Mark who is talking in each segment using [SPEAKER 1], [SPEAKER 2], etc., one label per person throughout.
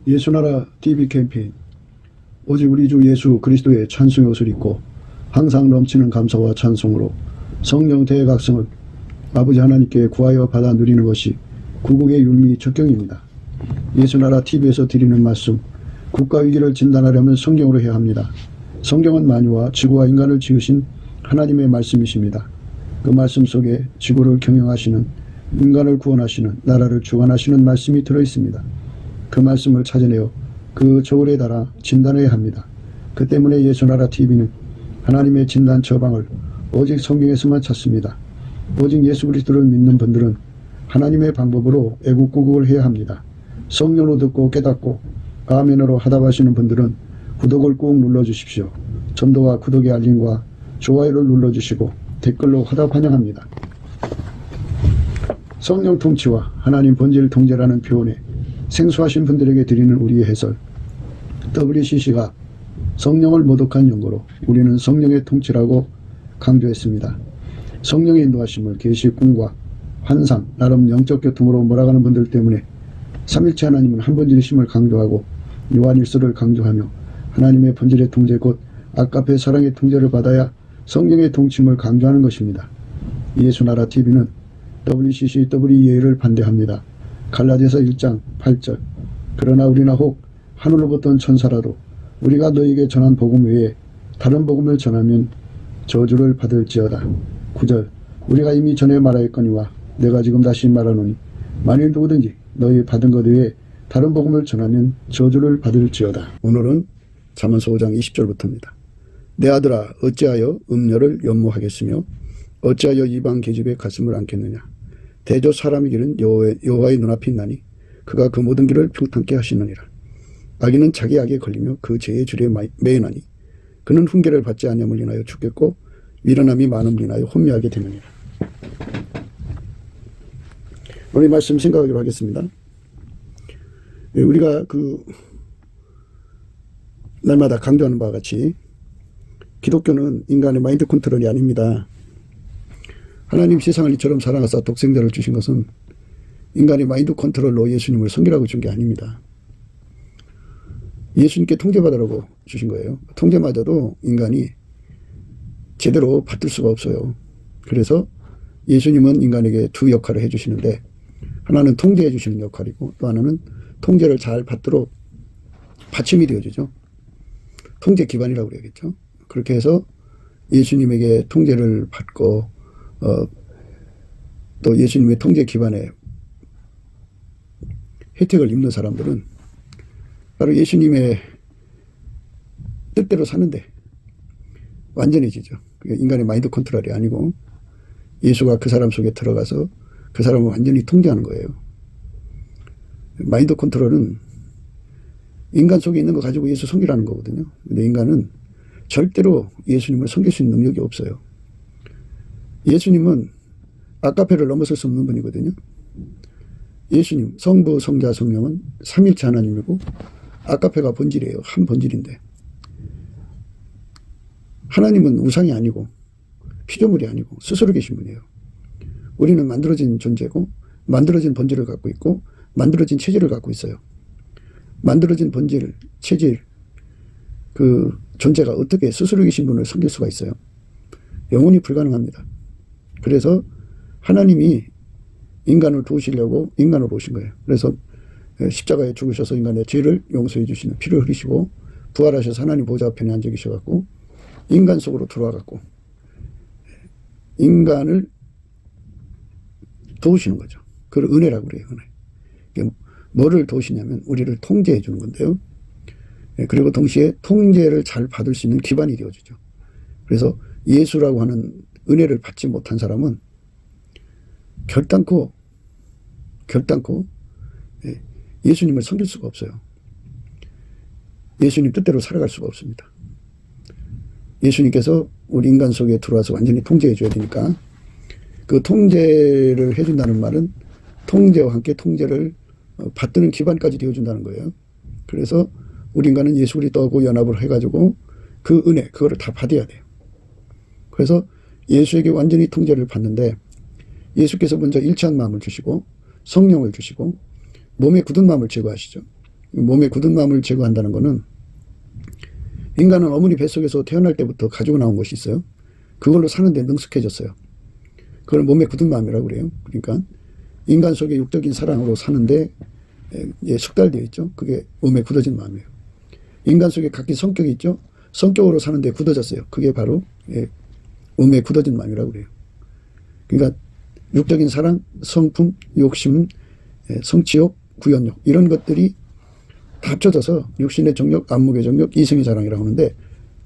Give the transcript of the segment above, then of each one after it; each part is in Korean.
[SPEAKER 1] 예수나라 TV 캠페인 오직 우리 주 예수 그리스도의 찬송의 옷을 입고 항상 넘치는 감사와 찬송으로 성령 대각성을 아버지 하나님께 구하여 받아 누리는 것이 구국의 율미 적경입니다. 예수나라 TV에서 드리는 말씀, 국가위기를 진단하려면 성경으로 해야 합니다. 성경은 만유와 지구와 인간을 지으신 하나님의 말씀이십니다. 그 말씀 속에 지구를 경영하시는, 인간을 구원하시는, 나라를 주관하시는 말씀이 들어있습니다. 그 말씀을 찾아내어 그 저울에 달아 진단해야 합니다. 그 때문에 예수나라 TV는 하나님의 진단 처방을 오직 성경에서만 찾습니다. 오직 예수 그리스도를 믿는 분들은 하나님의 방법으로 애국구국을 해야 합니다. 성령으로 듣고 깨닫고 아멘으로 하답하시는 분들은 구독을 꾹 눌러주십시오. 전도와 구독의 알림과 좋아요를 눌러주시고 댓글로 화답 환영합니다. 성령 통치와 하나님 본질 통제라는 표현에 생소하신 분들에게 드리는 우리의 해설, WCC가 성령을 모독한 용어로 우리는 성령의 통치라고 강조했습니다. 성령의 인도하심을 계시, 꿈과 환상, 나름 영적 교통으로 몰아가는 분들 때문에 삼일체 하나님은 한 본질이심을 강조하고 요한일서를 강조하며 하나님의 본질의 통제 곧 아까페 사랑의 통제를 받아야 성령의 통치임을 강조하는 것입니다. 예수나라 TV는 WCC, WEA를 반대합니다. 갈라디아서 1장 8절 그러나 우리나 혹 하늘로부터 온 천사라도 우리가 너에게 전한 복음 외에 다른 복음을 전하면 저주를 받을지어다. 9절 우리가 이미 전에 말하였거니와 내가 지금 다시 말하노니 만일 누구든지 너희 받은 것 외에 다른 복음을 전하면 저주를 받을지어다. 오늘은 잠언서 5장 20절부터입니다. 내 아들아 어찌하여 음녀를 연모하겠으며 어찌하여 이방 계집의 가슴을 안겠느냐. 대저 사람의 길은 여호와의 눈앞에 있나니 그가 그 모든 길을 평탄케 하시느니라. 악인은 자기 악에 걸리며 그 죄의 줄에 매이나니 그는 훈계를 받지 아니함을 인하여 죽겠고 미련함이 많음을 인하여 혼미하게 되느니라. 오늘 이 말씀 생각하기로 하겠습니다. 우리가 날마다 강조하는 바와 같이 기독교는 인간의 마인드 컨트롤이 아닙니다. 하나님 세상을 이처럼 사랑하사 독생자를 주신 것은 인간의 마인드 컨트롤로 예수님을 섬기라고 준 게 아닙니다. 예수님께 통제받으라고 주신 거예요. 통제마저도 인간이 제대로 받들 수가 없어요. 그래서 예수님은 인간에게 두 역할을 해주시는데 하나는 통제해 주시는 역할이고 또 하나는 통제를 잘 받도록 받침이 되어주죠. 통제 기반이라고 그래야겠죠. 그렇게 해서 예수님에게 통제를 받고 또 예수님의 통제 기반의 혜택을 입는 사람들은 바로 예수님의 뜻대로 사는데 완전해지죠. 그게 인간의 마인드 컨트롤이 아니고 예수가 그 사람 속에 들어가서 그 사람을 완전히 통제하는 거예요. 마인드 컨트롤은 인간 속에 있는 거 가지고 예수 섬기라는 거거든요. 근데 인간은 절대로 예수님을 섬길 수 있는 능력이 없어요. 예수님은 아까페를 넘어설 수 없는 분이거든요. 예수님, 성부, 성자, 성령은 삼일체 하나님이고 아까페가 본질이에요. 한 본질인데 하나님은 우상이 아니고 피조물이 아니고 스스로 계신 분이에요. 우리는 만들어진 존재고 만들어진 본질을 갖고 있고 만들어진 체질을 갖고 있어요. 만들어진 본질, 체질, 그 존재가 어떻게 스스로 계신 분을 섬길 수가 있어요? 영원히 불가능합니다. 그래서 하나님이 인간을 도우시려고 인간으로 오신 거예요. 그래서 십자가에 죽으셔서 인간의 죄를 용서해 주시는 피를 흘리시고 부활하셔서 하나님 보좌 편에 앉아 계셔갖고 인간 속으로 들어와갖고 인간을 도우시는 거죠. 그걸 은혜라고 그래요. 은혜. 뭐를 도우시냐면 우리를 통제해 주는 건데요. 그리고 동시에 통제를 잘 받을 수 있는 기반이 되어주죠. 그래서 예수라고 하는 은혜를 받지 못한 사람은 결단코 예수님을 섬길 수가 없어요. 예수님 뜻대로 살아갈 수가 없습니다. 예수님께서 우리 인간 속에 들어와서 완전히 통제해 줘야 되니까 그 통제를 해준다는 말은 통제와 함께 통제를 받드는 기반까지 되어준다는 거예요. 그래서 우리 인간은 예수 그리스도하고 연합을 해가지고 그 은혜, 그거를 다 받아야 돼요. 그래서 예수에게 완전히 통제를 받는데 예수께서 먼저 일치한 마음을 주시고 성령을 주시고 몸에 굳은 마음을 제거하시죠. 몸에 굳은 마음을 제거한다는 것은 인간은 어머니 뱃속에서 태어날 때부터 가지고 나온 것이 있어요. 그걸로 사는데 능숙해졌어요. 그걸 몸에 굳은 마음이라고 그래요. 그러니까 인간 속에 육적인 사랑으로 사는데 이제 숙달되어 있죠. 그게 몸에 굳어진 마음이에요. 인간 속에 각기 성격이 있죠. 성격으로 사는데 굳어졌어요. 그게 바로 몸에 굳어진 마음이라고 그래요. 그러니까 육적인 사랑, 성품, 욕심, 성취욕, 구연욕 이런 것들이 다 합쳐져서 육신의 정욕, 안목의 정욕, 이성의 자랑이라고 하는데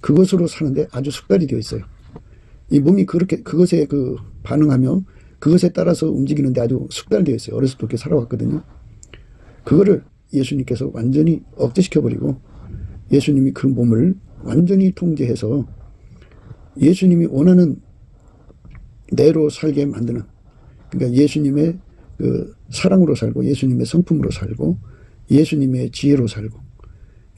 [SPEAKER 1] 그것으로 사는데 아주 숙달이 되어 있어요. 이 몸이 그렇게 그것에 반응하며 그것에 따라서 움직이는데 아주 숙달되어 있어요. 어렸을 때 그렇게 살아왔거든요. 그거를 예수님께서 완전히 억제시켜버리고 예수님이 그 몸을 완전히 통제해서 예수님이 원하는 내로 살게 만드는, 그러니까 예수님의 그 사랑으로 살고 예수님의 성품으로 살고 예수님의 지혜로 살고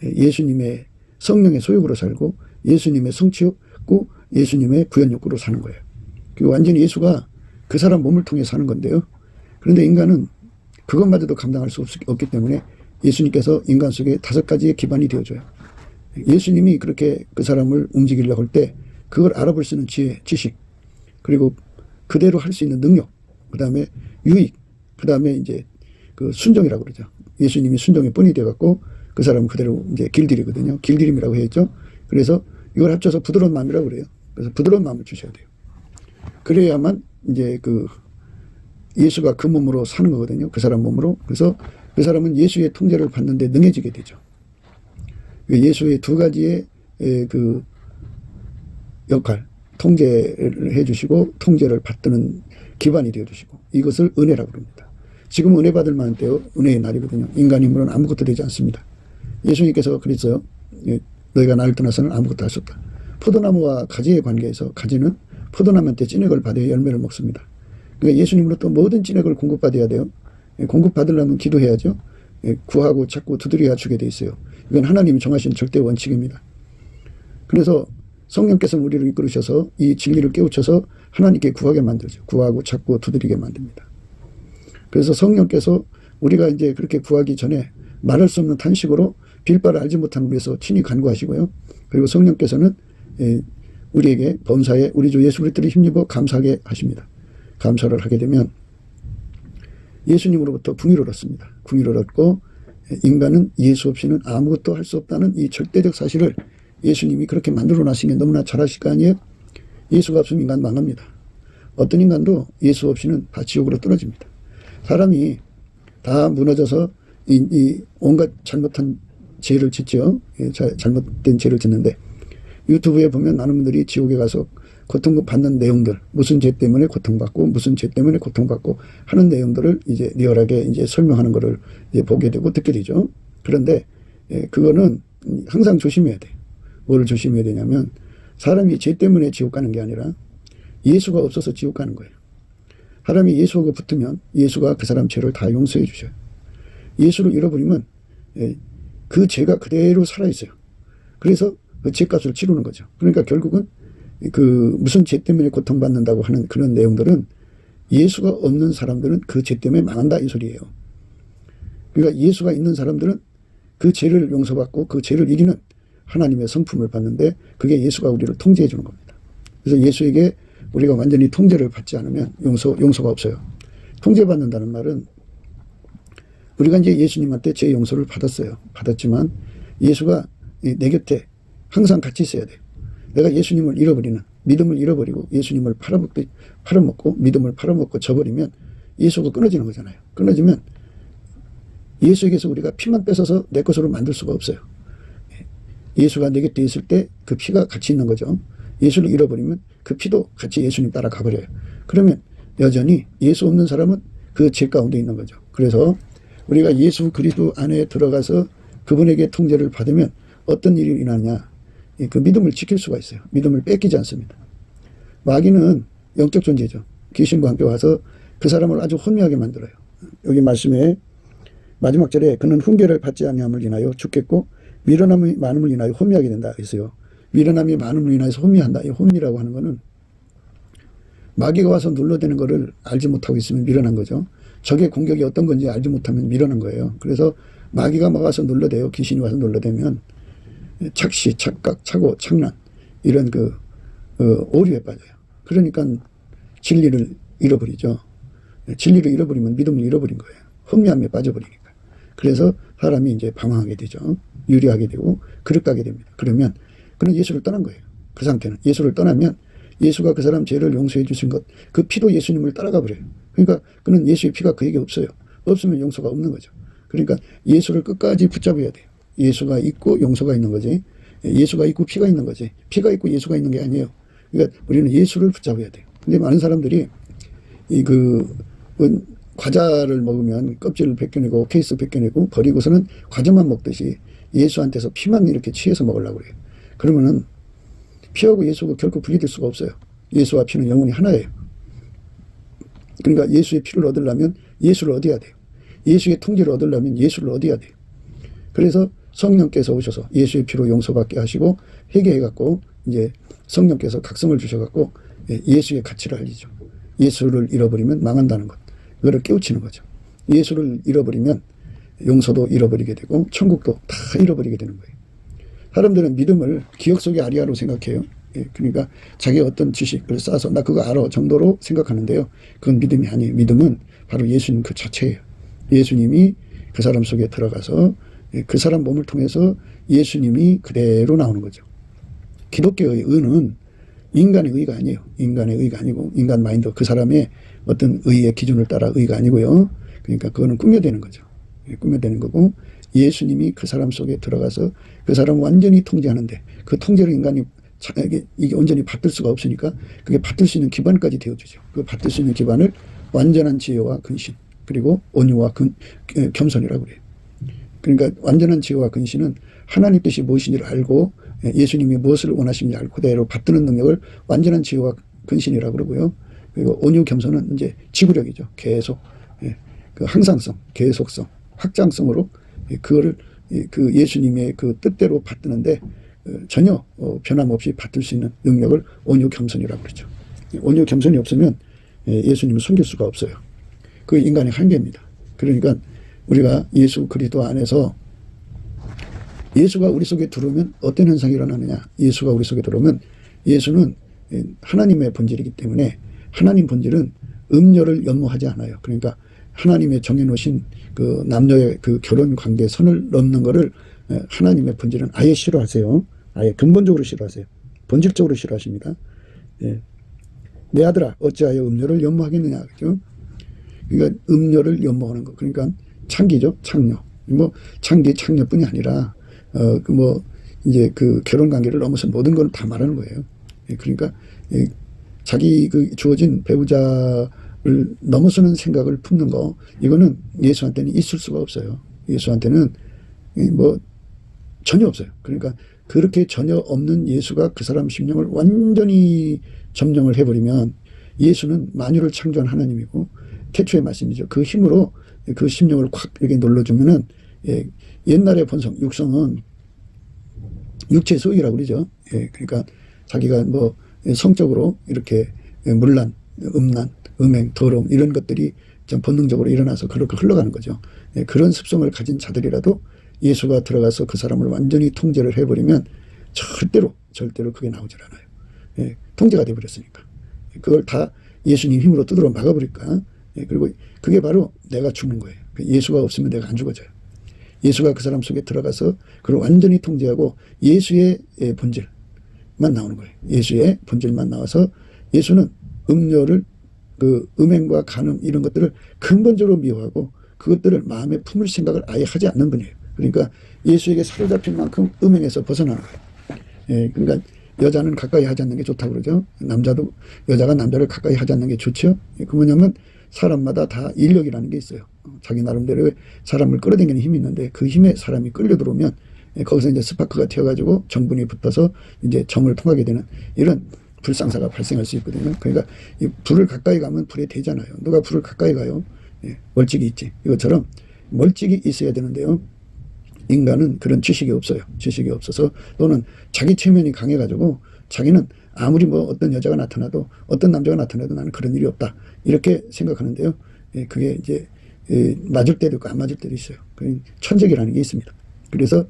[SPEAKER 1] 예수님의 성령의 소욕으로 살고 예수님의 성취욕고 예수님의 구현욕구로 사는 거예요. 그리고 완전히 예수가 그 사람 몸을 통해 사는 건데요. 그런데 인간은 그것마저도 감당할 수 없기 때문에 예수님께서 인간 속에 5가지의 기반이 되어줘요. 예수님이 그렇게 그 사람을 움직이려고 할 때 그걸 알아볼 수 있는 지혜, 지식, 그리고 그대로 할 수 있는 능력, 그 다음에 유익, 그 다음에 이제 그 순종이라고 그러죠. 예수님이 순종의 본이 돼갖고 그 사람은 그대로 이제 길들이거든요. 길들임이라고 했죠. 그래서 이걸 합쳐서 부드러운 마음이라고 그래요. 그래서 부드러운 마음을 주셔야 돼요. 그래야만 이제 그 예수가 그 몸으로 사는 거거든요. 그 사람 몸으로. 그래서 그 사람은 예수의 통제를 받는데 능해지게 되죠. 예수의 2가지의 그 역할, 통제를 해주시고 통제를 받드는 기반이 되어주시고 이것을 은혜라고 합니다. 지금 은혜 받을 만한 때요. 은혜의 날이거든요. 인간 힘으로는 아무것도 되지 않습니다. 예수님께서 그랬어요. 너희가 나를 떠나서는 아무것도 할 수 없다. 포도나무와 가지의 관계에서 가지는 포도나무한테 찐액을 받아야 열매를 먹습니다. 그러니까 예수님으로부터 모든 찐액을 공급받아야 돼요. 공급받으려면 기도해야죠. 구하고 찾고 두드려야 주게 돼 있어요. 이건 하나님이 정하신 절대 원칙입니다. 그래서 성령께서 우리를 이끌으셔서 이 진리를 깨우쳐서 하나님께 구하게 만들죠. 구하고 찾고 두드리게 만듭니다. 그래서 성령께서 우리가 이제 그렇게 구하기 전에 말할 수 없는 탄식으로 빌 바를 알지 못하는 우리에서 친히 간구하시고요. 그리고 성령께서는 우리에게 범사에 우리 주 예수 그리스도를 힘입어 감사하게 하십니다. 감사를 하게 되면 예수님으로부터 궁유를 얻습니다. 궁유를 얻고 인간은 예수 없이는 아무것도 할 수 없다는 이 절대적 사실을 예수님이 그렇게 만들어 놨으니 너무나 잘하실 거 아니에요? 예수가 없으면 인간 망합니다. 어떤 인간도 예수 없이는 다 지옥으로 떨어집니다. 사람이 다 무너져서 이 온갖 잘못한 죄를 짓죠. 잘못된 죄를 짓는데 유튜브에 보면 많은 분들이 지옥에 가서 고통받는 내용들, 무슨 죄 때문에 고통받고 무슨 죄 때문에 고통받고 하는 내용들을 이제 리얼하게 이제 설명하는 것을 이제 보게 되고 듣게 되죠. 그런데 그거는 항상 조심해야 돼요. 뭐를 조심해야 되냐면 사람이 죄 때문에 지옥 가는 게 아니라 예수가 없어서 지옥 가는 거예요. 사람이 예수하고 붙으면 예수가 그 사람 죄를 다 용서해 주셔요. 예수를 잃어버리면 그 죄가 그대로 살아있어요. 그래서 그 죄값을 치르는 거죠. 그러니까 결국은 그 무슨 죄 때문에 고통받는다고 하는 그런 내용들은 예수가 없는 사람들은 그 죄 때문에 망한다 이 소리예요. 그러니까 예수가 있는 사람들은 그 죄를 용서받고 그 죄를 이기는 하나님의 성품을 받는데 그게 예수가 우리를 통제해 주는 겁니다. 그래서 예수에게 우리가 완전히 통제를 받지 않으면 용서가 없어요. 통제받는다는 말은 우리가 이제 예수님한테 죄 용서를 받았어요. 받았지만 예수가 내 곁에 항상 같이 있어야 돼요. 내가 예수님을 잃어버리는, 믿음을 잃어버리고 예수님을 팔아먹고 믿음을 팔아먹고 져버리면 예수가 끊어지는 거잖아요. 끊어지면 예수에게서 우리가 피만 뺏어서 내 것으로 만들 수가 없어요. 예수가 내 곁에 있을 때 그 피가 같이 있는 거죠. 예수를 잃어버리면 그 피도 같이 예수님 따라 가버려요. 그러면 여전히 예수 없는 사람은 그 죄 가운데 있는 거죠. 그래서 우리가 예수 그리스도 안에 들어가서 그분에게 통제를 받으면 어떤 일이 일어나냐. 그 믿음을 지킬 수가 있어요. 믿음을 뺏기지 않습니다. 마귀는 영적 존재죠. 귀신과 함께 와서 그 사람을 아주 혼미하게 만들어요. 여기 말씀에 마지막 절에 그는 훈계를 받지 아니함을 인하여 죽겠고 미련함이 많음을 인하여 혼미하게 된다 했어요. 미련함이 많음을 인하여서 혼미한다. 이 혼미라고 하는 거는 마귀가 와서 눌러대는 거를 알지 못하고 있으면 미련한 거죠. 적의 공격이 어떤 건지 알지 못하면 미련한 거예요. 그래서 마귀가 막 와서 눌러대요. 귀신이 와서 눌러대면 착시, 착각, 착오, 착란 이런 오류에 빠져요. 그러니까 진리를 잃어버리죠. 진리를 잃어버리면 믿음을 잃어버린 거예요. 흥미함에 빠져버리니까. 그래서 사람이 이제 방황하게 되죠. 유리하게 되고 그릇가게 됩니다. 그러면 그는 예수를 떠난 거예요. 그 상태는 예수를 떠나면 예수가 그 사람 죄를 용서해 주신 것, 그 피로 예수님을 따라가 버려요. 그러니까 그는 예수의 피가 그에게 없어요. 없으면 용서가 없는 거죠. 그러니까 예수를 끝까지 붙잡아야 돼요. 예수가 있고 용서가 있는 거지. 예수가 있고 피가 있는 거지. 피가 있고 예수가 있는 게 아니에요. 그러니까 우리는 예수를 붙잡아야 돼요. 근데 많은 사람들이 과자를 먹으면 껍질을 벗겨내고 케이스 벗겨내고 버리고서는 과자만 먹듯이 예수한테서 피만 이렇게 취해서 먹으려고 그래요. 그러면은 피하고 예수가 결코 분리될 수가 없어요. 예수와 피는 영원히 하나예요. 그러니까 예수의 피를 얻으려면 예수를 얻어야 돼요. 예수의 통제를 얻으려면 예수를 얻어야 돼요. 그래서 성령께서 오셔서 예수의 피로 용서받게 하시고 회개해갖고 이제 성령께서 각성을 주셔갖고 예수의 가치를 알리죠. 예수를 잃어버리면 망한다는 것. 그거를 깨우치는 거죠. 예수를 잃어버리면 용서도 잃어버리게 되고 천국도 다 잃어버리게 되는 거예요. 사람들은 믿음을 기억 속의 아리아로 생각해요. 그러니까 자기가 어떤 지식을 쌓아서 나 그거 알아 정도로 생각하는데요. 그건 믿음이 아니에요. 믿음은 바로 예수님 그 자체예요. 예수님이 그 사람 속에 들어가서 그 사람 몸을 통해서 예수님이 그대로 나오는 거죠. 기독교의 의는 인간의 의가 아니에요. 인간의 의가 아니고 인간 마인드 그 사람의 어떤 의의 기준을 따라 의가 아니고요. 그러니까 그거는 꾸며대는 거죠. 꾸며대는 거고 예수님이 그 사람 속에 들어가서 그 사람을 완전히 통제하는데 그 통제를 인간이 이게 온전히 받들 수가 없으니까 그게 받들 수 있는 기반까지 되어주죠. 그 받들 수 있는 기반을 완전한 지혜와 근신 그리고 온유와 겸손이라고 그래요. 그러니까 완전한 지혜와 근신은 하나님 뜻이 무엇인지를 알고 예수님이 무엇을 원하시는지 알고 그대로 받드는 능력을 완전한 지혜와 근신이라고 그러고요. 그리고 온유 겸손은 이제 지구력이죠. 계속 그 항상성, 계속성, 확장성으로 그거를 그 예수님의 그 뜻대로 받드는데 전혀 변함없이 받들 수 있는 능력을 온유 겸손이라고 그러죠. 온유 겸손이 없으면 예수님을 숨길 수가 없어요. 그 인간의 한계입니다. 그러니까 우리가 예수 그리스도 안에서 예수가 우리 속에 들어오면 어떤 현상이 일어나느냐. 예수가 우리 속에 들어오면 예수는 하나님의 본질이기 때문에 하나님 본질은 음녀를 연모하지 않아요. 그러니까 하나님의 정해놓으신 그 남녀의 그 결혼 관계 선을 넘는 거를 하나님의 본질은 아예 싫어하세요. 아예 근본적으로 싫어하세요. 본질적으로 싫어하십니다. 내 아들아 어찌하여 음녀를 연모하겠느냐. 그죠? 그러니까 음녀를 연모하는 거. 그러니까 창기죠. 창녀. 뭐 창기 창녀뿐이 아니라 이제 그 결혼 관계를 넘어선 모든 걸 다 말하는 거예요. 그러니까 자기 그 주어진 배우자를 넘어서는 생각을 품는 거 이거는 예수한테는 있을 수가 없어요. 예수한테는 뭐 전혀 없어요. 그러니까 그렇게 전혀 없는 예수가 그 사람 심령을 완전히 점령을 해버리면 예수는 만유를 창조한 하나님이고 태초의 말씀이죠. 그 힘으로 그 심령을 확 이렇게 눌러주면은 옛날의 본성, 육성은 육체의 소유라고 그러죠. 그러니까 자기가 뭐 성적으로 이렇게 문란, 음란, 음행, 더러움 이런 것들이 좀 본능적으로 일어나서 그렇게 흘러가는 거죠. 그런 습성을 가진 자들이라도 예수가 들어가서 그 사람을 완전히 통제를 해버리면 절대로 그게 나오질 않아요. 통제가 돼버렸으니까. 그걸 다 예수님 힘으로 두드러 막아버릴까. 그리고 그게 바로 내가 죽는 거예요. 예수가 없으면 내가 안 죽어져요. 예수가 그 사람 속에 들어가서 그걸 완전히 통제하고 예수의 본질만 나오는 거예요. 예수의 본질만 나와서 예수는 음료를 그 음행과 간음 이런 것들을 근본적으로 미워하고 그것들을 마음에 품을 생각을 아예 하지 않는 분이에요. 그러니까 예수에게 사로잡힌 만큼 음행에서 벗어나는 거예요. 그러니까 여자는 가까이 하지 않는 게 좋다고 그러죠. 여자가 남자를 가까이 하지 않는 게 좋죠. 그 뭐냐면 사람마다 다 인력이라는 게 있어요. 자기 나름대로의 사람을 끌어당기는 힘이 있는데 그 힘에 사람이 끌려 들어오면 거기서 이제 스파크가 튀어가지고 정분이 붙어서 이제 정을 통하게 되는 이런 불상사가 발생할 수 있거든요. 그러니까 이 불을 가까이 가면 불에 대잖아요. 누가 불을 가까이 가요? 멀찍이 있지. 이것처럼 멀찍이 있어야 되는데요. 인간은 그런 지식이 없어요. 지식이 없어서 또는 자기 체면이 강해가지고 자기는 아무리 뭐 어떤 여자가 나타나도 어떤 남자가 나타나도 나는 그런 일이 없다. 이렇게 생각하는데요. 그게 이제 맞을 때도 있고 안 맞을 때도 있어요. 천적이라는 게 있습니다. 그래서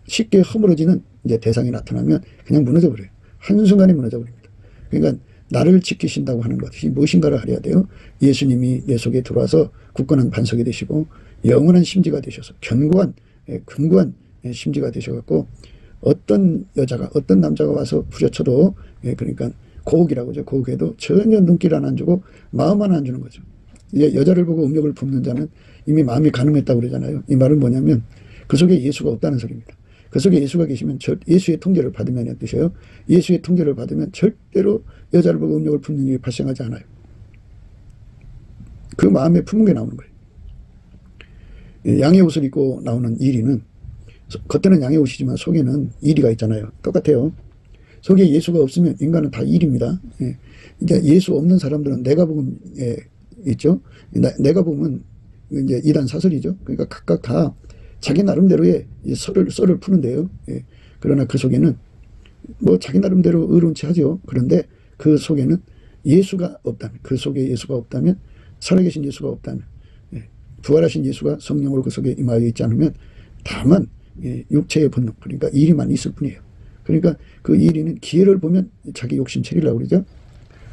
[SPEAKER 1] 쉽게 허물어지는 이제 대상이 나타나면 그냥 무너져 버려요. 한순간에 무너져 버립니다. 그러니까 나를 지키신다고 하는 것이 무엇인가를 알아야 돼요. 예수님이 내 속에 들어와서 굳건한 반석이 되시고 영원한 심지가 되셔서 견고한 견고한 심지가 되셔갖고 어떤 여자가 어떤 남자가 와서 부려쳐도 그러니까 고혹이라고 하죠. 고혹해도 전혀 눈길 안 주고 마음만 안 주는 거죠. 이제 여자를 보고 음욕을 품는 자는 이미 마음이 가늠했다고 그러잖아요. 이 말은 뭐냐면 그 속에 예수가 없다는 소리입니다. 그 속에 예수가 계시면 예수의 통제를 받으면 뜻이에요. 예수의 통제를 받으면 절대로 여자를 보고 음욕을 품는 일이 발생하지 않아요. 그 마음에 품은 게 나오는 거예요. 양의 옷을 입고 나오는 이리는 겉에는 양의 옷이지만 속에는 이리가 있잖아요. 똑같아요. 속에 예수가 없으면 인간은 다 일입니다. 이제 예수 없는 사람들은 내가복음에 있죠. 내가복음은 이제 이단 사설이죠. 그러니까 각각 다 자기 나름대로의 썰을 푸는데요. 그러나 그 속에는 뭐 자기 나름대로 의로운 체 하죠. 그런데 그 속에는 예수가 없다면, 그 속에 예수가 없다면, 살아계신 예수가 없다면, 부활하신 예수가 성령으로 그 속에 임하여 있지 않으면 다만 육체의 본능, 그러니까 일이만 있을 뿐이에요. 그러니까 그 일이는 기회를 보면 자기 욕심 차리려고 그러죠.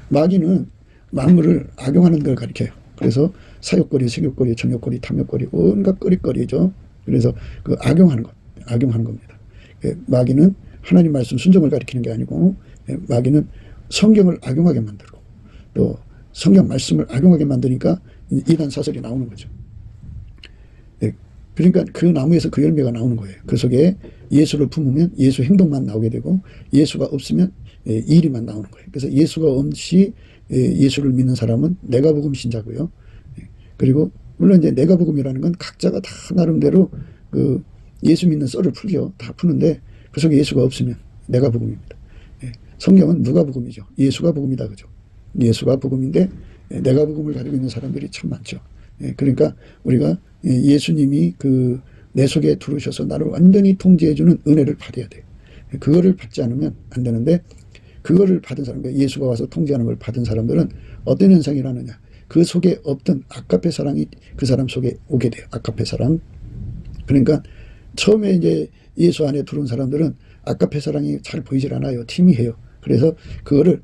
[SPEAKER 1] 마귀는 만물을 악용하는 걸 가리켜요. 그래서 사욕거리, 식욕거리, 정욕거리, 탐욕거리, 온갖 거리거리죠. 그래서 그 악용하는 겁니다. 마귀는 하나님 말씀 순종을 가리키는 게 아니고 마귀는 성경을 악용하게 만들고 또 성경 말씀을 악용하게 만드니까 이단 사설이 나오는 거죠. 그러니까 그 나무에서 그 열매가 나오는 거예요. 그 속에 예수를 품으면 예수 행동만 나오게 되고 예수가 없으면 일이만 나오는 거예요. 그래서 예수가 없이 예수를 믿는 사람은 내가복음 신자고요. 그리고 물론 이제 내가복음이라는 건 각자가 다 나름대로 그 예수 믿는 썰을 풀죠. 다 푸는데 그 속에 예수가 없으면 내가복음입니다. 성경은 누가복음이죠. 예수가 복음이다 그죠. 예수가 복음인데 내가복음을 가지고 있는 사람들이 참 많죠. 그러니까 우리가 예수님이 그 내 속에 들어오셔서 나를 완전히 통제해주는 은혜를 받아야 돼요. 그거를 받지 않으면 안 되는데 그거를 받은 사람, 예수가 와서 통제하는 걸 받은 사람들은 어떤 현상이 일어나느냐. 그 속에 없던 아까페 사랑이 그 사람 속에 오게 돼요. 아까페 사랑. 그러니까 처음에 이제 예수 안에 들어온 사람들은 아까페 사랑이 잘 보이질 않아요. 희미해요. 그래서 그거를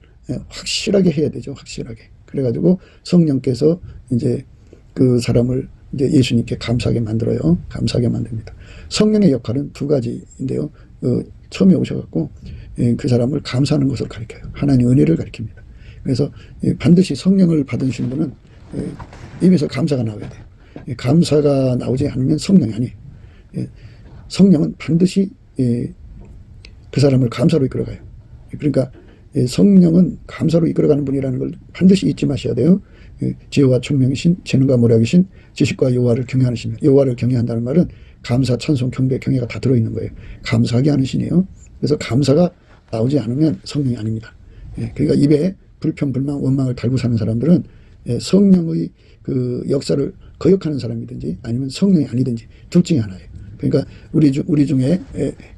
[SPEAKER 1] 확실하게 해야 되죠. 확실하게. 그래가지고 성령께서 이제 그 사람을 이제 예수님께 감사하게 만들어요. 감사하게 만듭니다. 성령의 역할은 두 가지인데요. 처음에 오셔갖고 그 사람을 감사하는 것을 가르쳐요. 하나님의 은혜를 가르칩니다. 그래서 반드시 성령을 받으신 분은 입에서 감사가 나와야 돼요. 감사가 나오지 않으면 성령이 아니에요. 성령은 반드시 그 사람을 감사로 이끌어가요. 그러니까 성령은 감사로 이끌어가는 분이라는 걸 반드시 잊지 마셔야 돼요. 지혜와 총명이신, 재능과 모략이신, 지식과 여호와를 경외하시며, 여호와를 경외한다는 말은 감사, 찬송, 경배, 경외가 다 들어있는 거예요. 감사하게 하는 신이에요. 그래서 감사가 나오지 않으면 성령이 아닙니다. 그러니까 입에 불평, 불만, 원망을 달고 사는 사람들은 성령의 그 역사를 거역하는 사람이든지 아니면 성령이 아니든지 둘 중에 하나예요. 그러니까 우리 중에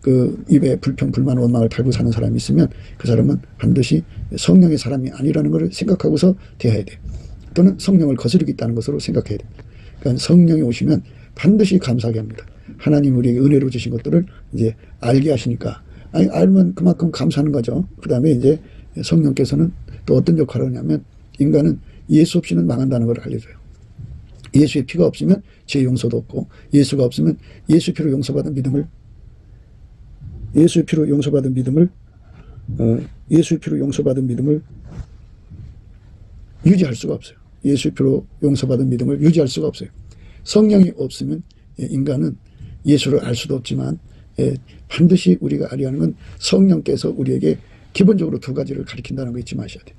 [SPEAKER 1] 그 입에 불평, 불만, 원망을 달고 사는 사람이 있으면 그 사람은 반드시 성령의 사람이 아니라는 것을 생각하고서 대해야 돼요. 또는 성령을 거스르고 있다는 것으로 생각해야 됩니다. 그러니까 성령이 오시면 반드시 감사하게 합니다. 하나님 우리에게 은혜로 주신 것들을 이제 알게 하시니까 알면 그만큼 감사하는 거죠. 그 다음에 이제 성령께서는 또 어떤 역할을 하냐면 인간은 예수 없이는 망한다는 걸 알려줘요. 예수의 피가 없으면 죄 용서도 없고 예수가 없으면 예수 피로 용서받은 믿음을 유지할 수가 없어요. 예수 피로 용서받은 믿음을 유지할 수가 없어요. 성령이 없으면 인간은 예수를 알 수도 없지만 반드시 우리가 알아야 하는 건 성령께서 우리에게 기본적으로 두 가지를 가르친다는 거 잊지 마셔야 돼요.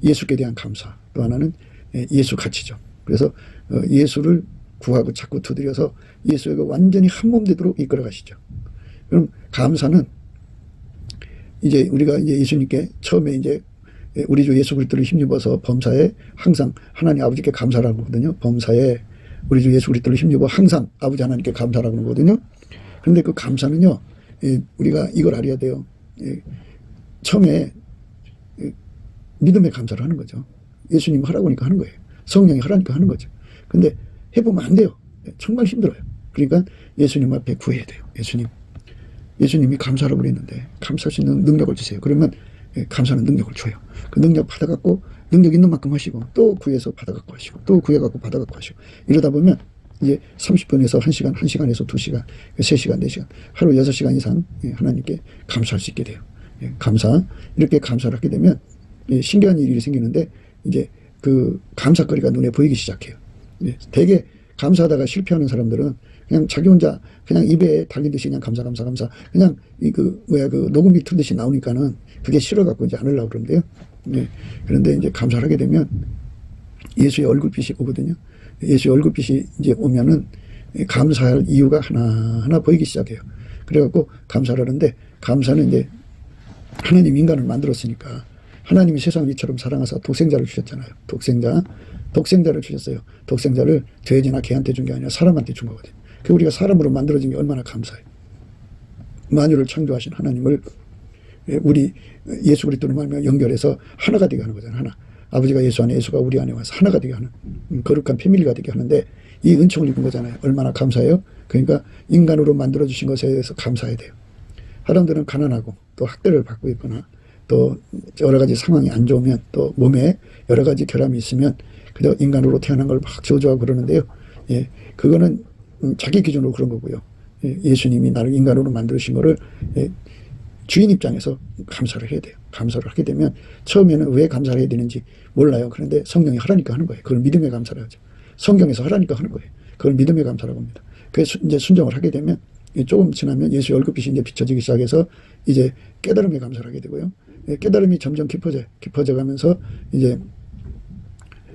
[SPEAKER 1] 예수께 대한 감사, 또 하나는 예수 가치죠. 그래서 예수를 구하고 자꾸 두드려서 예수에게 완전히 한몸 되도록 이끌어 가시죠. 그럼 감사는 이제 우리가 이제 예수님께 처음에 이제 우리 주 예수 그리스도를 힘입어서 범사에 항상 하나님 아버지께 감사라고 하거든요. 범사에 우리 주 예수 그리스도를 힘입어 항상 아버지 하나님께 감사라고 하거든요. 그런데 그 감사는요, 우리가 이걸 알아야 돼요. 처음에 믿음의 감사를 하는 거죠. 예수님 하라고 하니까 하는 거예요. 성령이 하라니까 하는 거죠. 근데 해보면 안 돼요. 정말 힘들어요. 그러니까 예수님 앞에 구해야 돼요. 예수님이 감사라고 그랬는데 감사할 수 있는 능력을 주세요. 그러면 감사는 능력을 줘요. 그 능력 받아갖고 능력 있는 만큼 하시고 또 구해서 받아갖고 하시고 또 구해갖고 받아갖고 하시고 이러다 보면 이제 30분에서 1시간, 1시간에서 2시간, 3시간, 4시간 하루 6시간 이상 하나님께 감사할 수 있게 돼요. 이렇게 감사를 하게 되면 신기한 일이 생기는데 이제 그 감사거리가 눈에 보이기 시작해요. 되게 감사하다가 실패하는 사람들은 그냥 자기 혼자 그냥 입에 달리듯이 그냥 감사 그냥 그 녹음이 틀듯이 나오니까는 그게 싫어갖고 이제 안 하려고 그러는데요. 그런데 이제 감사를 하게 되면 예수의 얼굴빛이 오거든요. 예수의 얼굴빛이 이제 오면은 감사할 이유가 하나하나 보이기 시작해요. 그래갖고 감사를 하는데 감사는 이제 하나님 인간을 만들었으니까 하나님이 세상을 이처럼 사랑하사 독생자를 주셨잖아요. 독생자를 주셨어요. 독생자를 돼지나 개한테 준 게 아니라 사람한테 준 거거든요. 그 우리가 사람으로 만들어진 게 얼마나 감사해요. 만유를 창조하신 하나님을 우리 예수 그리스도로 말하면 연결해서 하나가 되게 하는 거잖아요. 하나. 아버지가 예수 안에 예수가 우리 안에 와서 하나가 되게 하는 거룩한 패밀리가 되게 하는데 이 은총을 입은 거잖아요. 얼마나 감사해요. 그러니까 인간으로 만들어주신 것에 대해서 감사해야 돼요. 사람들은 가난하고 또 학대를 받고 있거나 또 여러 가지 상황이 안 좋으면 또 몸에 여러 가지 결함이 있으면 그저 인간으로 태어난 걸 막 저주하고 그러는데요. 그거는 자기 기준으로 그런 거고요. 예수님이 나를 인간으로 만드신 거를 주인 입장에서 감사를 해야 돼요. 감사를 하게 되면 처음에는 왜 감사를 해야 되는지 몰라요. 그런데 성령이 하라니까 하는 거예요. 그걸 믿음의 감사를 하죠. 성경에서 하라니까 하는 거예요. 그걸 믿음의 감사라고 합니다. 그래서 이제 순종을 하게 되면 조금 지나면 예수의 얼굴빛이 이제 비춰지기 시작해서 이제 깨달음의 감사를 하게 되고요. 깨달음이 점점 깊어져 가면서 이제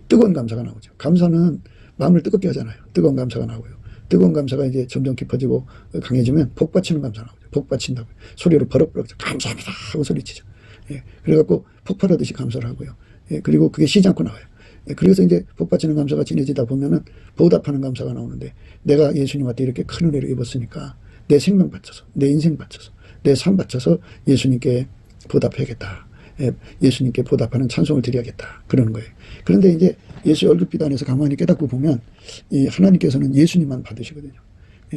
[SPEAKER 1] 뜨거운 감사가 나오죠. 감사는 마음을 뜨겁게 하잖아요. 뜨거운 감사가 나오고요. 뜨거운 감사가 이제 점점 깊어지고 강해지면 복받치는 감사가 나오죠. 복받친다고 소리로 버럭버럭 감사합니다 하고 소리치죠. 그래갖고 폭발하듯이 감사를 하고요. 그리고 그게 쉬지 않고 나와요. 그래서 이제 복받치는 감사가 진해지다 보면은 보답하는 감사가 나오는데 내가 예수님한테 이렇게 큰 은혜를 입었으니까 내 생명 바쳐서 내 인생 바쳐서 내 삶 바쳐서 예수님께 보답해야겠다. 예수님께 보답하는 찬송을 드려야겠다. 그러는 거예요. 그런데 이제 예수의 얼굴빛 안에서 가만히 깨닫고 보면 이 하나님께서는 예수님만 받으시거든요.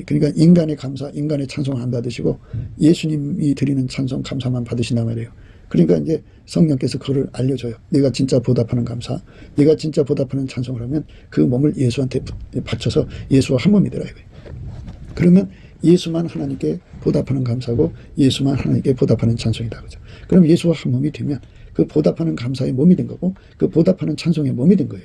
[SPEAKER 1] 그러니까 인간의 감사, 인간의 찬송 안 받으시고 예수님이 드리는 찬송, 감사만 받으신단 말이에요. 그러니까 이제 성령께서 그거를 알려줘요. 내가 진짜 보답하는 감사, 내가 진짜 보답하는 찬송을 하면 그 몸을 예수한테 바쳐서 예수와 한 몸이 되라 이거예요. 그러면 예수만 하나님께 보답하는 감사고 예수만 하나님께 보답하는 찬송이다. 그죠? 그럼 예수와 한 몸이 되면 그 보답하는 감사의 몸이 된 거고 그 보답하는 찬송의 몸이 된 거예요.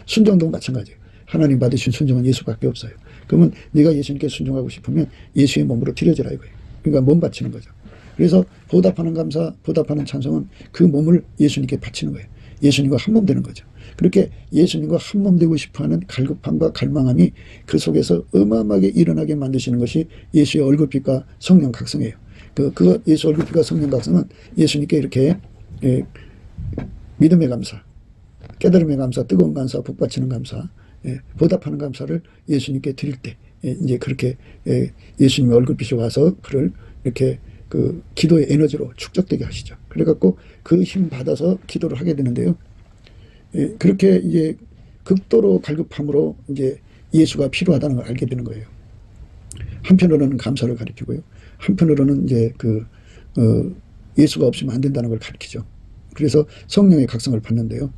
[SPEAKER 1] 순종도 마찬가지예요. 하나님 받으신 순종은 예수밖에 없어요. 그러면 네가 예수님께 순종하고 싶으면 예수의 몸으로 드려지라 이거예요. 그러니까 몸 바치는 거죠. 그래서 보답하는 감사, 보답하는 찬송은 그 몸을 예수님께 바치는 거예요. 예수님과 한 몸 되는 거죠. 그렇게 예수님과 한 몸 되고 싶어하는 갈급함과 갈망함이 그 속에서 어마어마하게 일어나게 만드시는 것이 예수의 얼굴빛과 성령 각성이에요. 그 예수 얼굴빛과 성령 각성은 예수님께 이렇게 믿음의 감사, 깨달음의 감사, 뜨거운 감사, 복받치는 감사, 보답하는 감사를 예수님께 드릴 때 이제 그렇게 예수님의 얼굴빛이 와서 그를 이렇게 그 기도의 에너지로 축적되게 하시죠. 그래갖고 그 힘 받아서 기도를 하게 되는데요. 그렇게 이제 극도로 갈급함으로 이제 예수가 필요하다는 걸 알게 되는 거예요. 한편으로는 감사를 가리키고요. 한편으로는 이제 예수가 없으면 안 된다는 걸 가리키죠. 그래서 성령의 각성을 받는데요.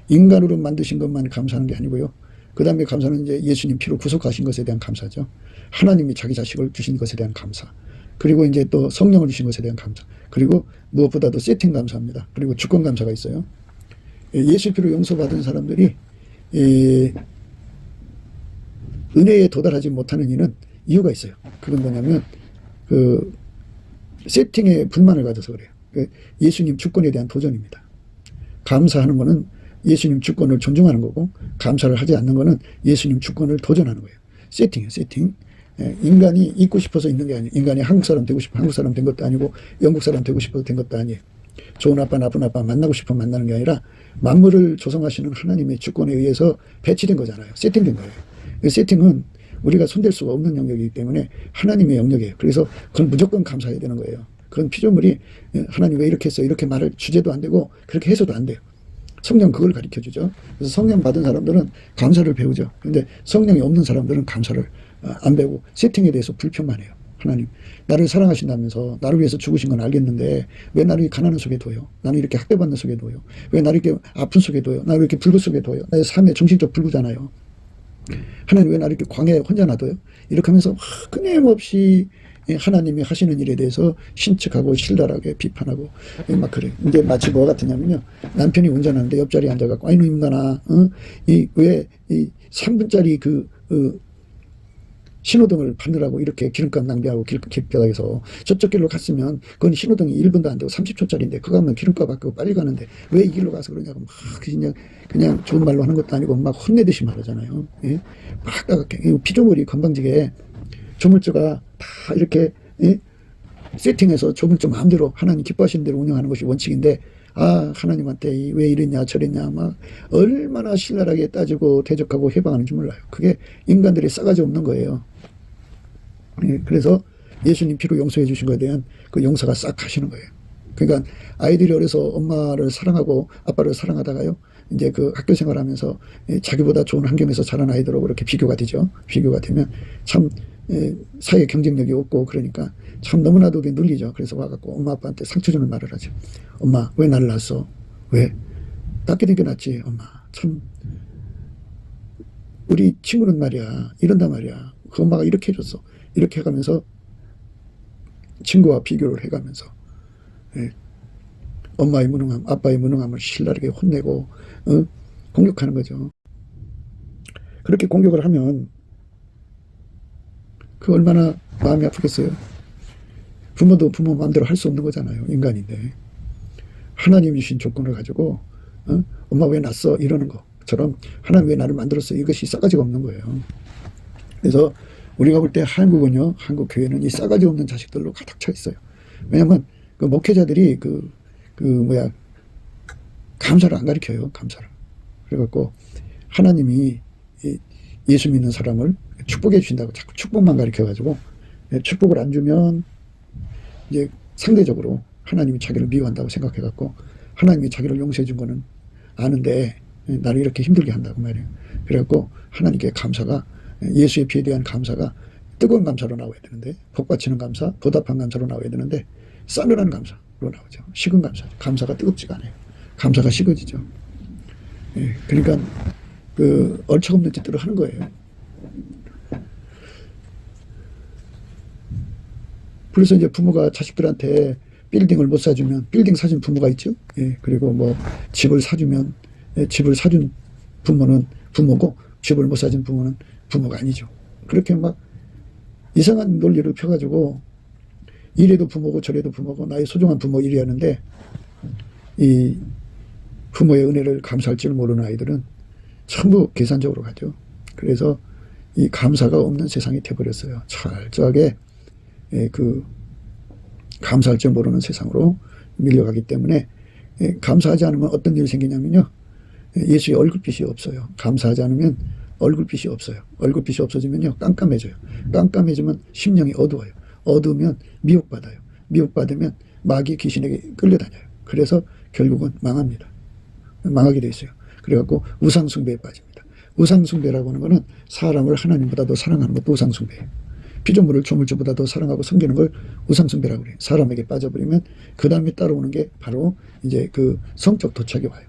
[SPEAKER 1] 인간으로 만드신 것만 감사하는 게 아니고요. 그 다음에 감사는 이제 예수님 피로 구속하신 것에 대한 감사죠. 하나님이 자기 자식을 주신 것에 대한 감사. 그리고 이제 또 성령을 주신 것에 대한 감사. 그리고 무엇보다도 세팅 감사합니다. 그리고 주권 감사가 있어요. 예수 피로 용서받은 사람들이 은혜에 도달하지 못하는 이유는 이유가 있어요. 그건 뭐냐면 세팅에 불만을 가져서 그래요. 예수님 주권에 대한 도전입니다. 감사하는 거는 예수님 주권을 존중하는 거고 감사를 하지 않는 거는 예수님 주권을 도전하는 거예요. 세팅이에요. 세팅. 인간이 있고 싶어서 있는 게 아니에요. 인간이 한국 사람 되고 싶어 한국 사람 된 것도 아니고 영국 사람 되고 싶어서 된 것도 아니에요. 좋은 아빠 나쁜 아빠 만나고 싶어 만나는 게 아니라 만물을 조성하시는 하나님의 주권에 의해서 배치된 거잖아요. 세팅된 거예요. 이 세팅은 우리가 손댈 수가 없는 영역이기 때문에 하나님의 영역이에요. 그래서 그건 무조건 감사해야 되는 거예요. 그건 피조물이 하나님 왜 이렇게 했어 이렇게 말할 주제도 안 되고 그렇게 해서도 안 돼요. 성령 그걸 가르쳐 주죠. 그래서 성령 받은 사람들은 감사를 배우죠. 근데 성령이 없는 사람들은 감사를 안 배우고 세팅에 대해서 불평만 해요. 하나님, 나를 사랑하신다면서 나를 위해서 죽으신 건 알겠는데 왜 나를 가난한 속에 둬요? 나는 이렇게 학대받는 속에 둬요? 왜 나를 이렇게 아픈 속에 둬요? 나를 이렇게 불구 속에 둬요? 나의 삶의 정신적 불구잖아요. 하나님 왜 나를 이렇게 광야에 혼자 놔둬요? 이렇게 하면서 끊임없이 하나님이 하시는 일에 대해서 신측하고 신랄하게 비판하고 막 그래. 이제 마치 뭐 같으냐면요. 남편이 운전하는데 옆자리에 앉아갖고 아이고 인간아, 왜 이 3분짜리 신호등을 받느라고 이렇게 기름값 낭비하고 길바닥에서 저쪽 길로 갔으면 그건 신호등이 1분도 안 되고 30초짜리인데 그거 하면 기름값 아끼고 빨리 가는데 왜 이 길로 가서 그러냐고 막 그냥 좋은 말로 하는 것도 아니고 막 혼내듯이 말하잖아요. 예? 막 따갑게 피조물이 건방지게 조물주가 다 이렇게 세팅해서 조물주 마음대로 하나님 기뻐하시는 대로 운영하는 것이 원칙인데 하나님한테 왜 이랬냐 저랬냐 막 얼마나 신랄하게 따지고 대적하고 해방하는지 몰라요. 그게 인간들이 싸가지 없는 거예요. 그래서 예수님 피로 용서해 주신 것에 대한 그 용서가 싹 하시는 거예요. 그러니까 아이들이 어려서 엄마를 사랑하고 아빠를 사랑하다가요. 이제 그 학교 생활하면서 자기보다 좋은 환경에서 자란 아이들하고 이렇게 비교가 되죠. 비교가 되면 참 사회 경쟁력이 없고 그러니까 참 너무나도 그게 눌리죠. 그래서 와갖고 엄마 아빠한테 상처 주는 말을 하죠. 엄마 왜 나를 낳았어? 왜? 낳게 된 게 낫지. 엄마 참 우리 친구는 말이야 이런단 말이야. 그 엄마가 이렇게 해줬어. 이렇게 해가면서 친구와 비교를 해가면서 엄마의 무능함 아빠의 무능함을 신랄하게 혼내고 공격하는 거죠. 그렇게 공격을 하면 그 얼마나 마음이 아프겠어요. 부모도 부모 마음대로 할 수 없는 거잖아요. 인간인데 하나님이 주신 조건을 가지고 엄마 왜 낳았어 이러는 것처럼 하나님 왜 나를 만들었어 이것이 싸가지가 없는 거예요. 그래서 우리가 볼 때 한국은요 한국 교회는 이 싸가지 없는 자식들로 가득 차 있어요. 왜냐하면 그 목회자들이 감사를 안 가르쳐요. 감사를. 그래갖고 하나님이 예수 믿는 사람을 축복해 주신다고 자꾸 축복만 가르쳐가지고 축복을 안 주면 이제 상대적으로 하나님이 자기를 미워한다고 생각해갖고 하나님이 자기를 용서해 준 거는 아는데 나를 이렇게 힘들게 한다고 말이에요. 그래갖고 하나님께 감사가 예수의 피에 대한 감사가 뜨거운 감사로 나와야 되는데 복받치는 감사, 보답한 감사로 나와야 되는데 싸늘한 감사로 나오죠. 식은 감사. 감사가 뜨겁지가 않아요. 감사가 식어지죠. 그러니까 그 얼척없는 짓들을 하는 거예요. 그래서 이제 부모가 자식들한테 빌딩을 못 사주면 빌딩 사준 부모가 있죠. 그리고 뭐 집을 사주면 집을 사준 부모는 부모고 집을 못 사준 부모는 부모가 아니죠. 그렇게 막 이상한 논리를 펴가지고 이래도 부모고 저래도 부모고 나의 소중한 부모 이래하는데 이 부모의 은혜를 감사할 줄 모르는 아이들은 전부 계산적으로 가죠. 그래서 이 감사가 없는 세상이 돼버렸어요. 철저하게 그 감사할 줄 모르는 세상으로 밀려가기 때문에 감사하지 않으면 어떤 일이 생기냐면요. 예수의 얼굴빛이 없어요. 감사하지 않으면 얼굴빛이 없어요. 얼굴빛이 없어지면요. 깜깜해져요. 깜깜해지면 심령이 어두워요. 어두우면 미혹받아요. 미혹받으면 마귀 귀신에게 끌려다녀요. 그래서 결국은 망합니다. 망하게 돼 있어요. 그래갖고 우상숭배에 빠집니다. 우상숭배라고 하는 거는 사람을 하나님보다 더 사랑하는 것도 우상숭배예요. 피조물을 조물주보다 더 사랑하고 섬기는 걸 우상숭배라고 그래요. 사람에게 빠져버리면 그 다음에 따라오는 게 바로 이제 그 성적 도착이 와요.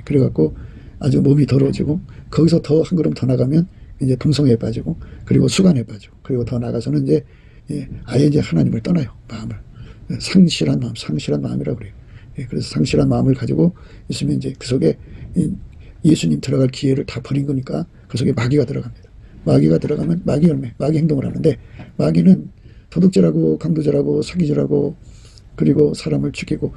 [SPEAKER 1] 그래갖고 아주 몸이 더러워지고 거기서 더 한 걸음 더 나가면 이제 동성애에 빠지고 그리고 수간에 빠지고 그리고 더 나가서는 이제 아예 이제 하나님을 떠나요. 마음을. 상실한 마음이라고 그래요. 그래서 상실한 마음을 가지고 있으면 이제 그 속에 예수님 들어갈 기회를 다 버린 거니까 그 속에 마귀가 들어갑니다. 마귀가 들어가면 마귀 열매, 마귀 행동을 하는데 마귀는 도둑질하고 강도질하고 사기질하고 그리고 사람을 죽이고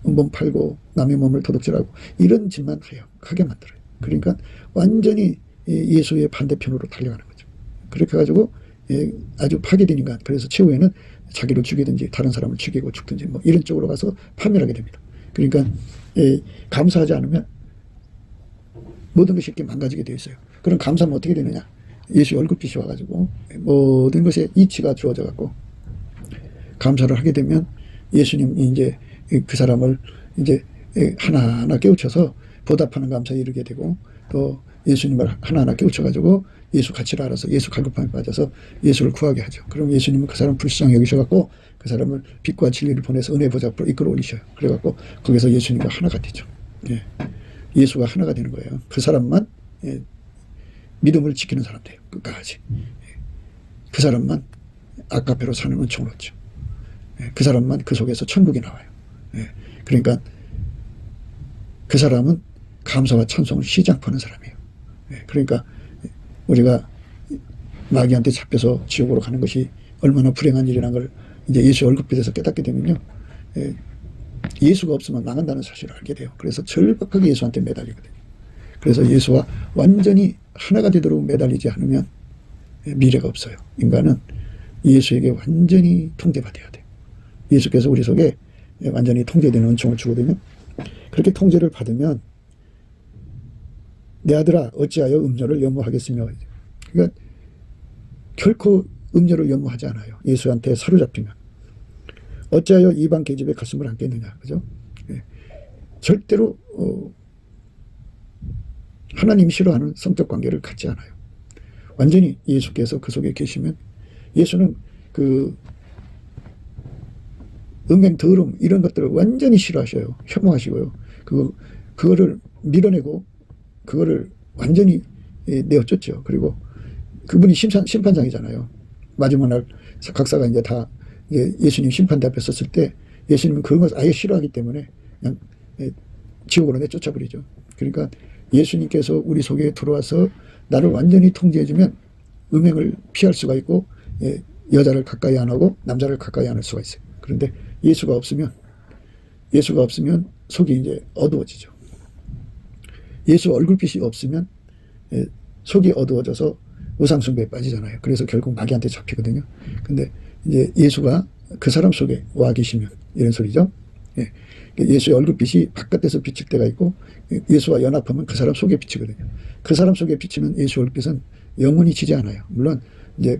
[SPEAKER 1] 몸 팔고 남의 몸을 도둑질하고 이런 짓만 해요. 하게 만들어요. 그러니까 완전히 예수의 반대편으로 달려가는 거죠. 그렇게 해가지고 아주 파괴된 인간. 그래서 최후에는 자기를 죽이든지 다른 사람을 죽이고 죽든지 뭐 이런 쪽으로 가서 파멸하게 됩니다. 그러니까 감사하지 않으면 모든 것이 이렇게 망가지게 되어 있어요. 그럼 감사하면 어떻게 되느냐? 예수의 얼굴빛이 와가지고 모든 것에 이치가 주어져 갖고 감사를 하게 되면 예수님이 이제 그 사람을 이제 하나하나 깨우쳐서 보답하는 감사에 이르게 되고, 또 예수님을 하나하나 깨우쳐가지고 예수 가치를 알아서 예수 갈급함에 빠져서 예수를 구하게 하죠. 그럼 예수님은 그 사람 불쌍히 여기셔갖고 그 사람을 빛과 진리를 보내서 은혜 보좌 앞으로 이끌어 올리셔요. 그래갖고 거기서 예수님과 하나가 되죠. 예. 예수가 하나가 되는 거예요. 그 사람만 믿음을 지키는 사람 돼요. 끝까지. 그 사람만 아까페로 사는 은총을 얻죠. 그 사람만 그 속에서 천국이 나와요. 그러니까 그 사람은 감사와 찬송을 쉬지 않고 하는 사람이에요. 그러니까 우리가 마귀한테 잡혀서 지옥으로 가는 것이 얼마나 불행한 일이라는 걸 이제 예수 얼굴빛에서 깨닫게 되면요. 예수가 없으면 망한다는 사실을 알게 돼요. 그래서 절박하게 예수한테 매달리거든요. 그래서 예수와 완전히 하나가 되도록 매달리지 않으면 미래가 없어요. 인간은 예수에게 완전히 통제받아야 돼요. 예수께서 우리 속에 완전히 통제되는 은총을 주거든요. 그렇게 통제를 받으면 내 아들아 어찌하여 음료를 염려하겠으며, 그러니까 결코 음료를 염려하지 않아요. 예수한테 사로잡히면. 어찌하여 이방 계집에 가슴을 안겠느냐, 그죠? 절대로 하나님이 싫어하는 성적 관계를 갖지 않아요. 완전히 예수께서 그 속에 계시면, 예수는 그 음행, 더러움 이런 것들을 완전히 싫어하셔요. 혐오하시고요. 그거를 밀어내고 그거를 완전히 내어쫓죠. 그리고 그분이 심판장이잖아요. 마지막 날 각사가 이제 다 예수님 심판대 앞에 섰을 때 예수님은 그런 것을 아예 싫어하기 때문에 그냥 지옥으로 내쫓아버리죠. 그러니까 예수님께서 우리 속에 들어와서 나를 완전히 통제해주면 음행을 피할 수가 있고, 여자를 가까이 안 하고 남자를 가까이 안 할 수가 있어요. 그런데 예수가 없으면 속이 이제 어두워지죠. 예수 얼굴빛이 없으면 속이 어두워져서 우상숭배에 빠지잖아요. 그래서 결국 마귀한테 잡히거든요. 근데 이제 예수가 그 사람 속에 와 계시면 이런 소리죠. 예수의 얼굴빛이 바깥에서 비칠 때가 있고, 예수와 연합하면 그 사람 속에 비치거든요. 그 사람 속에 비치는 예수 얼굴빛은 영원히 지지 않아요. 물론 이제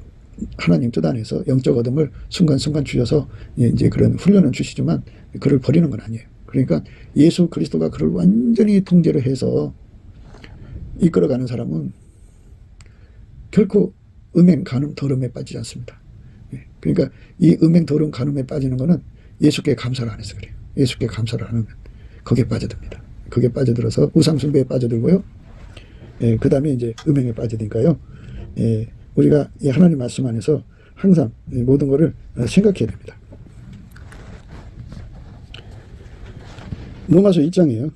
[SPEAKER 1] 하나님 뜻 안에서 영적 어둠을 순간순간 주셔서 이제 그런 훈련은 주시지만 그를 버리는 건 아니에요. 그러니까 예수 그리스도가 그를 완전히 통제를 해서 이끌어가는 사람은 결코 음행, 간음, 더러움에 빠지지 않습니다. 그러니까 이 음행, 더러움, 간음에 빠지는 거는 예수께 감사를 안 해서 그래요. 예수께 감사를 안 하면 거기에 빠져듭니다. 거기에 빠져들어서 우상숭배에 빠져들고요. 그 다음에 이제 음행에 빠져드니까요. 우리가 이 하나님 말씀 안에서 항상 모든 것을 생각해야 됩니다. 로마서 1장이에요.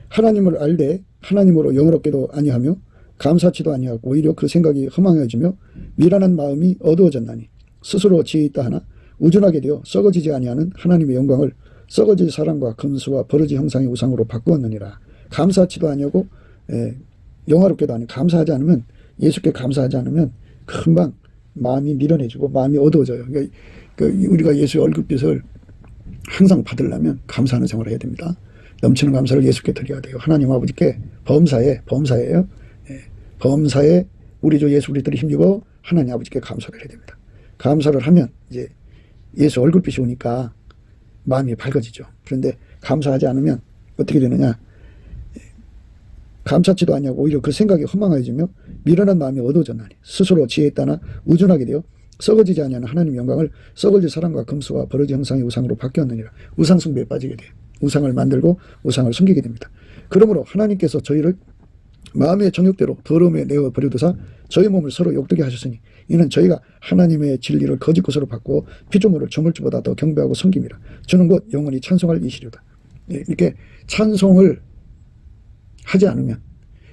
[SPEAKER 1] 하나님을 알되 하나님으로 영어롭게도 아니하며 감사치도 아니하고 오히려 그 생각이 허망해지며 미련한 마음이 어두워졌나니 스스로 지혜 있다 하나 우준하게 되어 썩어지지 아니하는 하나님의 영광을 썩어질 사랑과 금수와 버러지 형상의 우상으로 바꾸었느니라. 감사치도 아니하고 영화롭게도 아니고 감사하지 않으면, 예수께 감사하지 않으면 금방 마음이 미련해지고 마음이 어두워져요. 그러니까 우리가 예수의 얼굴빛을 항상 받으려면 감사하는 생활을 해야 됩니다. 넘치는 감사를 예수께 드려야 돼요. 하나님 아버지께 범사예요. 범사에 우리 주 예수 그리스도를 힘입어 하나님 아버지께 감사를 해야 됩니다. 감사를 하면 이제 예수 얼굴빛이 오니까 마음이 밝아지죠. 그런데 감사하지 않으면 어떻게 되느냐? 감사치도 아니하고 오히려 그 생각이 허망해지며 미련한 마음이 어두워졌나니 스스로 지혜 있다나 우준하게 되어 썩어지지 아니하는 하나님의 영광을 썩어질 사랑과 금수와 버러지 형상의 우상으로 바뀌었느니라. 우상 숭배에 빠지게 돼요. 우상을 만들고 우상을 숨기게 됩니다. 그러므로 하나님께서 저희를 마음의 정욕대로 더러움에 내어 버려두사 저희 몸을 서로 욕되게 하셨으니 이는 저희가 하나님의 진리를 거짓 것으로 바꾸어 피조물을 조물주보다 더 경배하고 섬김이라. 주는 것 영원히 찬송할 이시로다. 이렇게 찬송을 하지 않으면,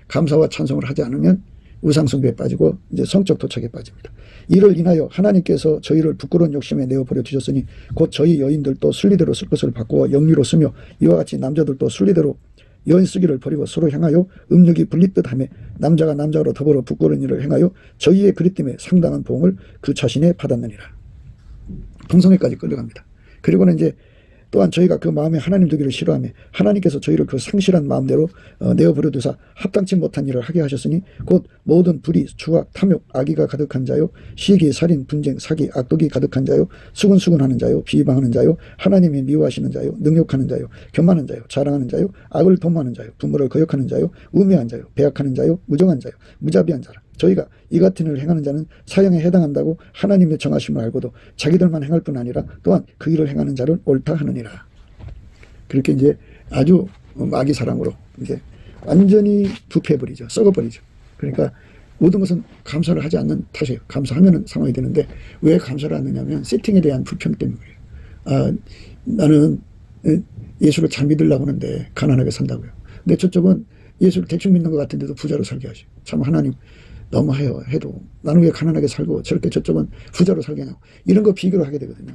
[SPEAKER 1] 감사와 찬송을 하지 않으면 우상숭배에 빠지고 이제 성적 도착에 빠집니다. 이를 인하여 하나님께서 저희를 부끄러운 욕심에 내어버려 두셨으니 곧 저희 여인들도 순리대로 쓸 것을 바꾸어 영리로 쓰며 이와 같이 남자들도 순리대로 여인 쓰기를 버리고 서로 향하여 음욕이 분리듯 하며 남자가 남자로 더불어 부끄러운 일을 행하여 저희의 그리 때문에 상당한 보응을 그 자신에 받았느니라. 동성애까지 끌려갑니다. 그리고는 이제 또한 저희가 그 마음에 하나님 되기를 싫어하며 하나님께서 저희를 그 상실한 마음대로 내어버려 두사 합당치 못한 일을 하게 하셨으니 곧 모든 불의, 추악, 탐욕, 악의가 가득한 자요 시기, 살인, 분쟁, 사기, 악독이 가득한 자요 수근수근하는 자요 비방하는 자요 하나님이 미워하시는 자요 능욕하는 자요 교만한 자요 자랑하는 자요 악을 도모하는 자요 부모를 거역하는 자요 우매한 자요 배약하는 자요 무정한 자요 무자비한 자라. 저희가 이 같은 일을 행하는 자는 사형에 해당한다고 하나님의 정하심을 알고도 자기들만 행할 뿐 아니라 또한 그 일을 행하는 자를 옳다 하느니라. 그렇게 이제 아주 마귀 사랑으로 이제 완전히 부패해버리죠. 썩어버리죠. 그러니까 모든 것은 감사를 하지 않는 탓이에요. 감사하면 상황이 되는데 왜 감사를 하느냐면 세팅에 대한 불평 때문에 그래요. 아, 나는 예수를 잘 믿으려고 하는데 가난하게 산다고요. 근데 저쪽은 예수를 대충 믿는 것 같은데도 부자로 살게 하시고 참 하나님 너무해요. 해도 나는 왜 가난하게 살고 저렇게 저쪽은 부자로 살게 하냐고 이런 거 비교를 하게 되거든요.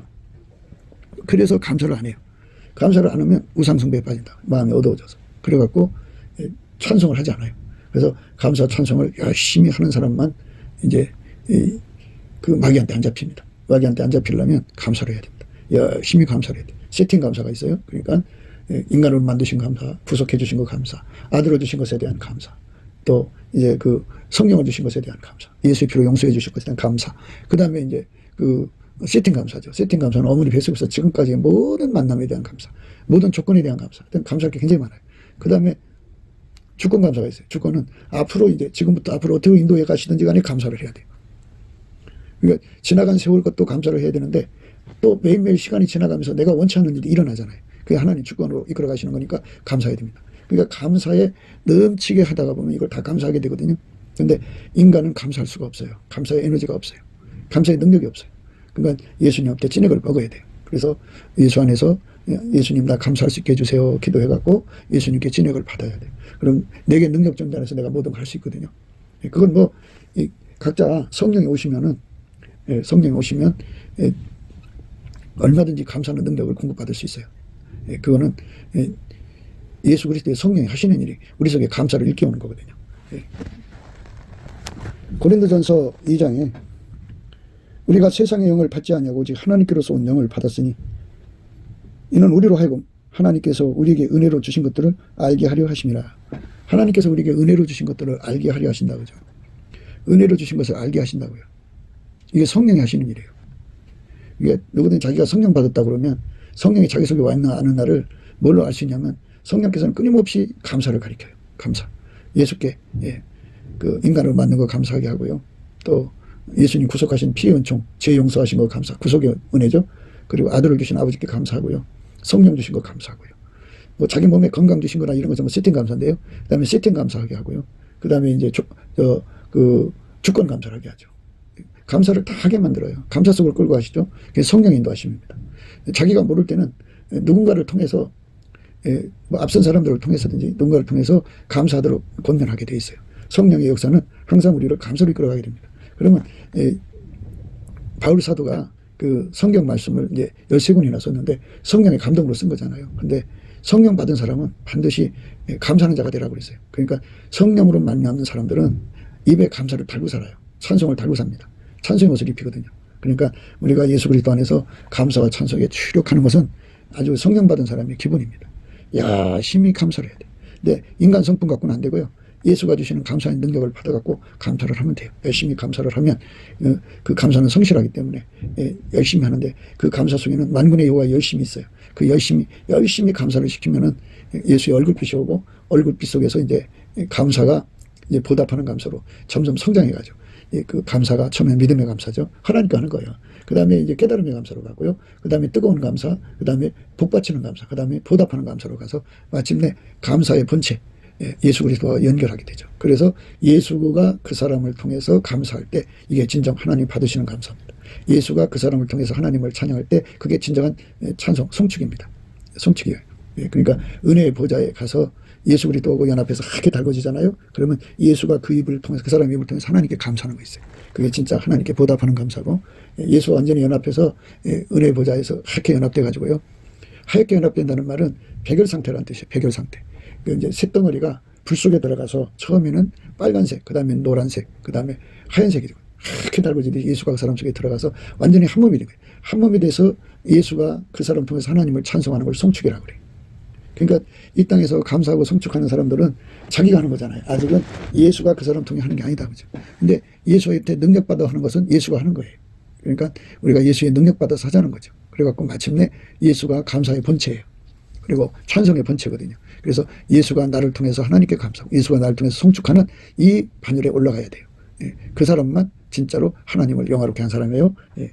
[SPEAKER 1] 그래서 감사를 안 해요. 감사를 안 하면 우상숭배에 빠진다. 마음이 어두워져서. 그래갖고 찬송을 하지 않아요. 그래서 감사 찬송을 열심히 하는 사람만 이제 그 마귀한테 안 잡힙니다. 마귀한테 안 잡히려면 감사를 해야 됩니다. 열심히 감사를 해야 돼요. 세팅 감사가 있어요. 그러니까 인간을 만드신 감사, 구속해 주신 거 감사, 아들을 주신 것에 대한 감사, 또 이제 그 성령을 주신 것에 대한 감사, 예수의 피로 용서해 주신 것에 대한 감사. 그 다음에 이제 그 세팅 감사죠. 세팅 감사는 어머니 뱃속에서 지금까지의 모든 만남에 대한 감사, 모든 조건에 대한 감사. 감사할 게 굉장히 많아요. 그 다음에 주권 감사가 있어요. 주권은 앞으로 이제 지금부터 앞으로 어떻게 인도해 가시든지 간에 감사를 해야 돼요. 그러니까 지나간 세월 것도 감사를 해야 되는데 또 매일매일 시간이 지나가면서 내가 원치 않는 일이 일어나잖아요. 그게 하나님 주권으로 이끌어 가시는 거니까 감사해야 됩니다. 그러니까 감사에 넘치게 하다가 보면 이걸 다 감사하게 되거든요. 그런데 인간은 감사할 수가 없어요. 감사의 에너지가 없어요. 감사의 능력이 없어요. 그러니까 예수님한테 찐액을 먹어야 돼요. 그래서 예수 안에서 예수님 나 감사할 수 있게 해주세요. 기도해갖고 예수님께 찐액을 받아야 돼요. 그럼 내게 능력 전달해서 내가 모든 걸 할 수 있거든요. 그건 뭐 각자 성령이 오시면은 성령이 오시면 얼마든지 감사하는 능력을 공급받을 수 있어요. 그거는 예수 그리스도의 성령이 하시는 일이 우리 속에 감사를 일깨우는 거거든요. 고린도전서 2장에 우리가 세상의 영을 받지 아니하고 오직 하나님께로서 온 영을 받았으니 이는 우리로 하여금 하나님께서 우리에게 은혜로 주신 것들을 알게 하려 하심이라. 하나님께서 우리에게 은혜로 주신 것들을 알게 하려 하신다 그죠. 은혜로 주신 것을 알게 하신다고요. 이게 성령이 하시는 일이에요. 이게 누구든 자기가 성령 받았다 그러면 성령이 자기 속에 와 있나 아는 날을 뭘로 알 수 있냐면 성령께서는 끊임없이 감사를 가리켜요. 감사. 예수께 그 인간을 만든 거 감사하게 하고요. 또 예수님 구속하신 피의 은총, 죄 용서하신 거 감사. 구속의 은혜죠. 그리고 아들을 주신 아버지께 감사하고요. 성령 주신 거 감사하고요. 뭐 자기 몸에 건강 주신 거나 이런 거 전부 세팅 감사인데요. 그다음에 세팅 감사하게 하고요. 그다음에 이제 그 주권 감사하게 하죠. 감사를 다 하게 만들어요. 감사 속을 끌고 가시죠. 그게 성령 인도하심입니다. 자기가 모를 때는 누군가를 통해서 뭐 앞선 사람들을 통해서든지 누군가를 통해서 감사하도록 권면하게 돼 있어요. 성령의 역사는 항상 우리를 감사로 이끌어가게 됩니다. 그러면 바울 사도가 그 성경 말씀을 이제 13권이나 썼는데 성령의 감동으로 쓴 거잖아요. 근데 성령 받은 사람은 반드시 감사하는 자가 되라고 그랬어요. 그러니까 성령으로 만나는 사람들은 입에 감사를 달고 살아요. 찬송을 달고 삽니다. 찬송의 옷을 입히거든요. 그러니까 우리가 예수 그리스도 안에서 감사와 찬송에 추력하는 것은 아주 성령 받은 사람의 기본입니다. 열심히 감사를 해야 돼요. 근데 인간 성품 갖고는 안 되고요. 예수가 주시는 감사의 능력을 받아갖고 감사를 하면 돼요. 열심히 감사를 하면 그 감사는 성실하기 때문에 열심히 하는데 그 감사 속에는 만군의 여호와 열심히 있어요. 그 열심히 감사를 시키면은 예수의 얼굴빛이 오고 얼굴빛 속에서 이제 감사가 이제 보답하는 감사로 점점 성장해가죠. 그 감사가 처음에 믿음의 감사죠. 하나님께 하는 거예요. 그 다음에 이제 깨달음의 감사로 가고요. 그 다음에 뜨거운 감사, 그 다음에 복받치는 감사, 그 다음에 보답하는 감사로 가서 마침내 감사의 본체, 예수 그리스도와 연결하게 되죠. 그래서 예수가 그 사람을 통해서 감사할 때 이게 진정 하나님 받으시는 감사입니다. 예수가 그 사람을 통해서 하나님을 찬양할 때 그게 진정한 찬송, 송축입니다. 송축이에요. 그러니까 은혜의 보좌에 가서 예수 그리스도하고 연합해서 하게 달궈지잖아요. 그러면 예수가 그 입을 통해서 그 사람의 입을 통해서 하나님께 감사하는 거 있어요. 그게 진짜 하나님께 보답하는 감사고 예수와 완전히 연합해서 은혜의 보좌에서 하얗게 연합돼 가지고요. 하얗게 연합된다는 말은 백열 상태라는 뜻이에요. 백열 상태. 그 이제 쇳덩어리가 불 속에 들어가서 처음에는 빨간색, 그 다음에 노란색, 그 다음에 하얀색이 되고 그렇게 달궈지듯이 예수가 그 사람 속에 들어가서 완전히 한 몸이 된 거예요. 한 몸이 돼서 예수가 그 사람 통해서 하나님을 찬송하는 걸 성축이라고 그래요. 그러니까 이 땅에서 감사하고 성축하는 사람들은 자기가 하는 거잖아요. 아직은 예수가 그 사람 통해 하는 게 아니다. 그죠? 근데 예수한테 능력받아 하는 것은 예수가 하는 거예요. 그러니까 우리가 예수의 능력받아서 하자는 거죠. 그래갖고 마침내 예수가 감사의 본체예요. 그리고 찬송의 본체거든요. 그래서 예수가 나를 통해서 하나님께 감사하고 예수가 나를 통해서 성축하는 이 반열에 올라가야 돼요. 예. 그 사람만 진짜로 하나님을 영화롭게 한 사람이에요. 예.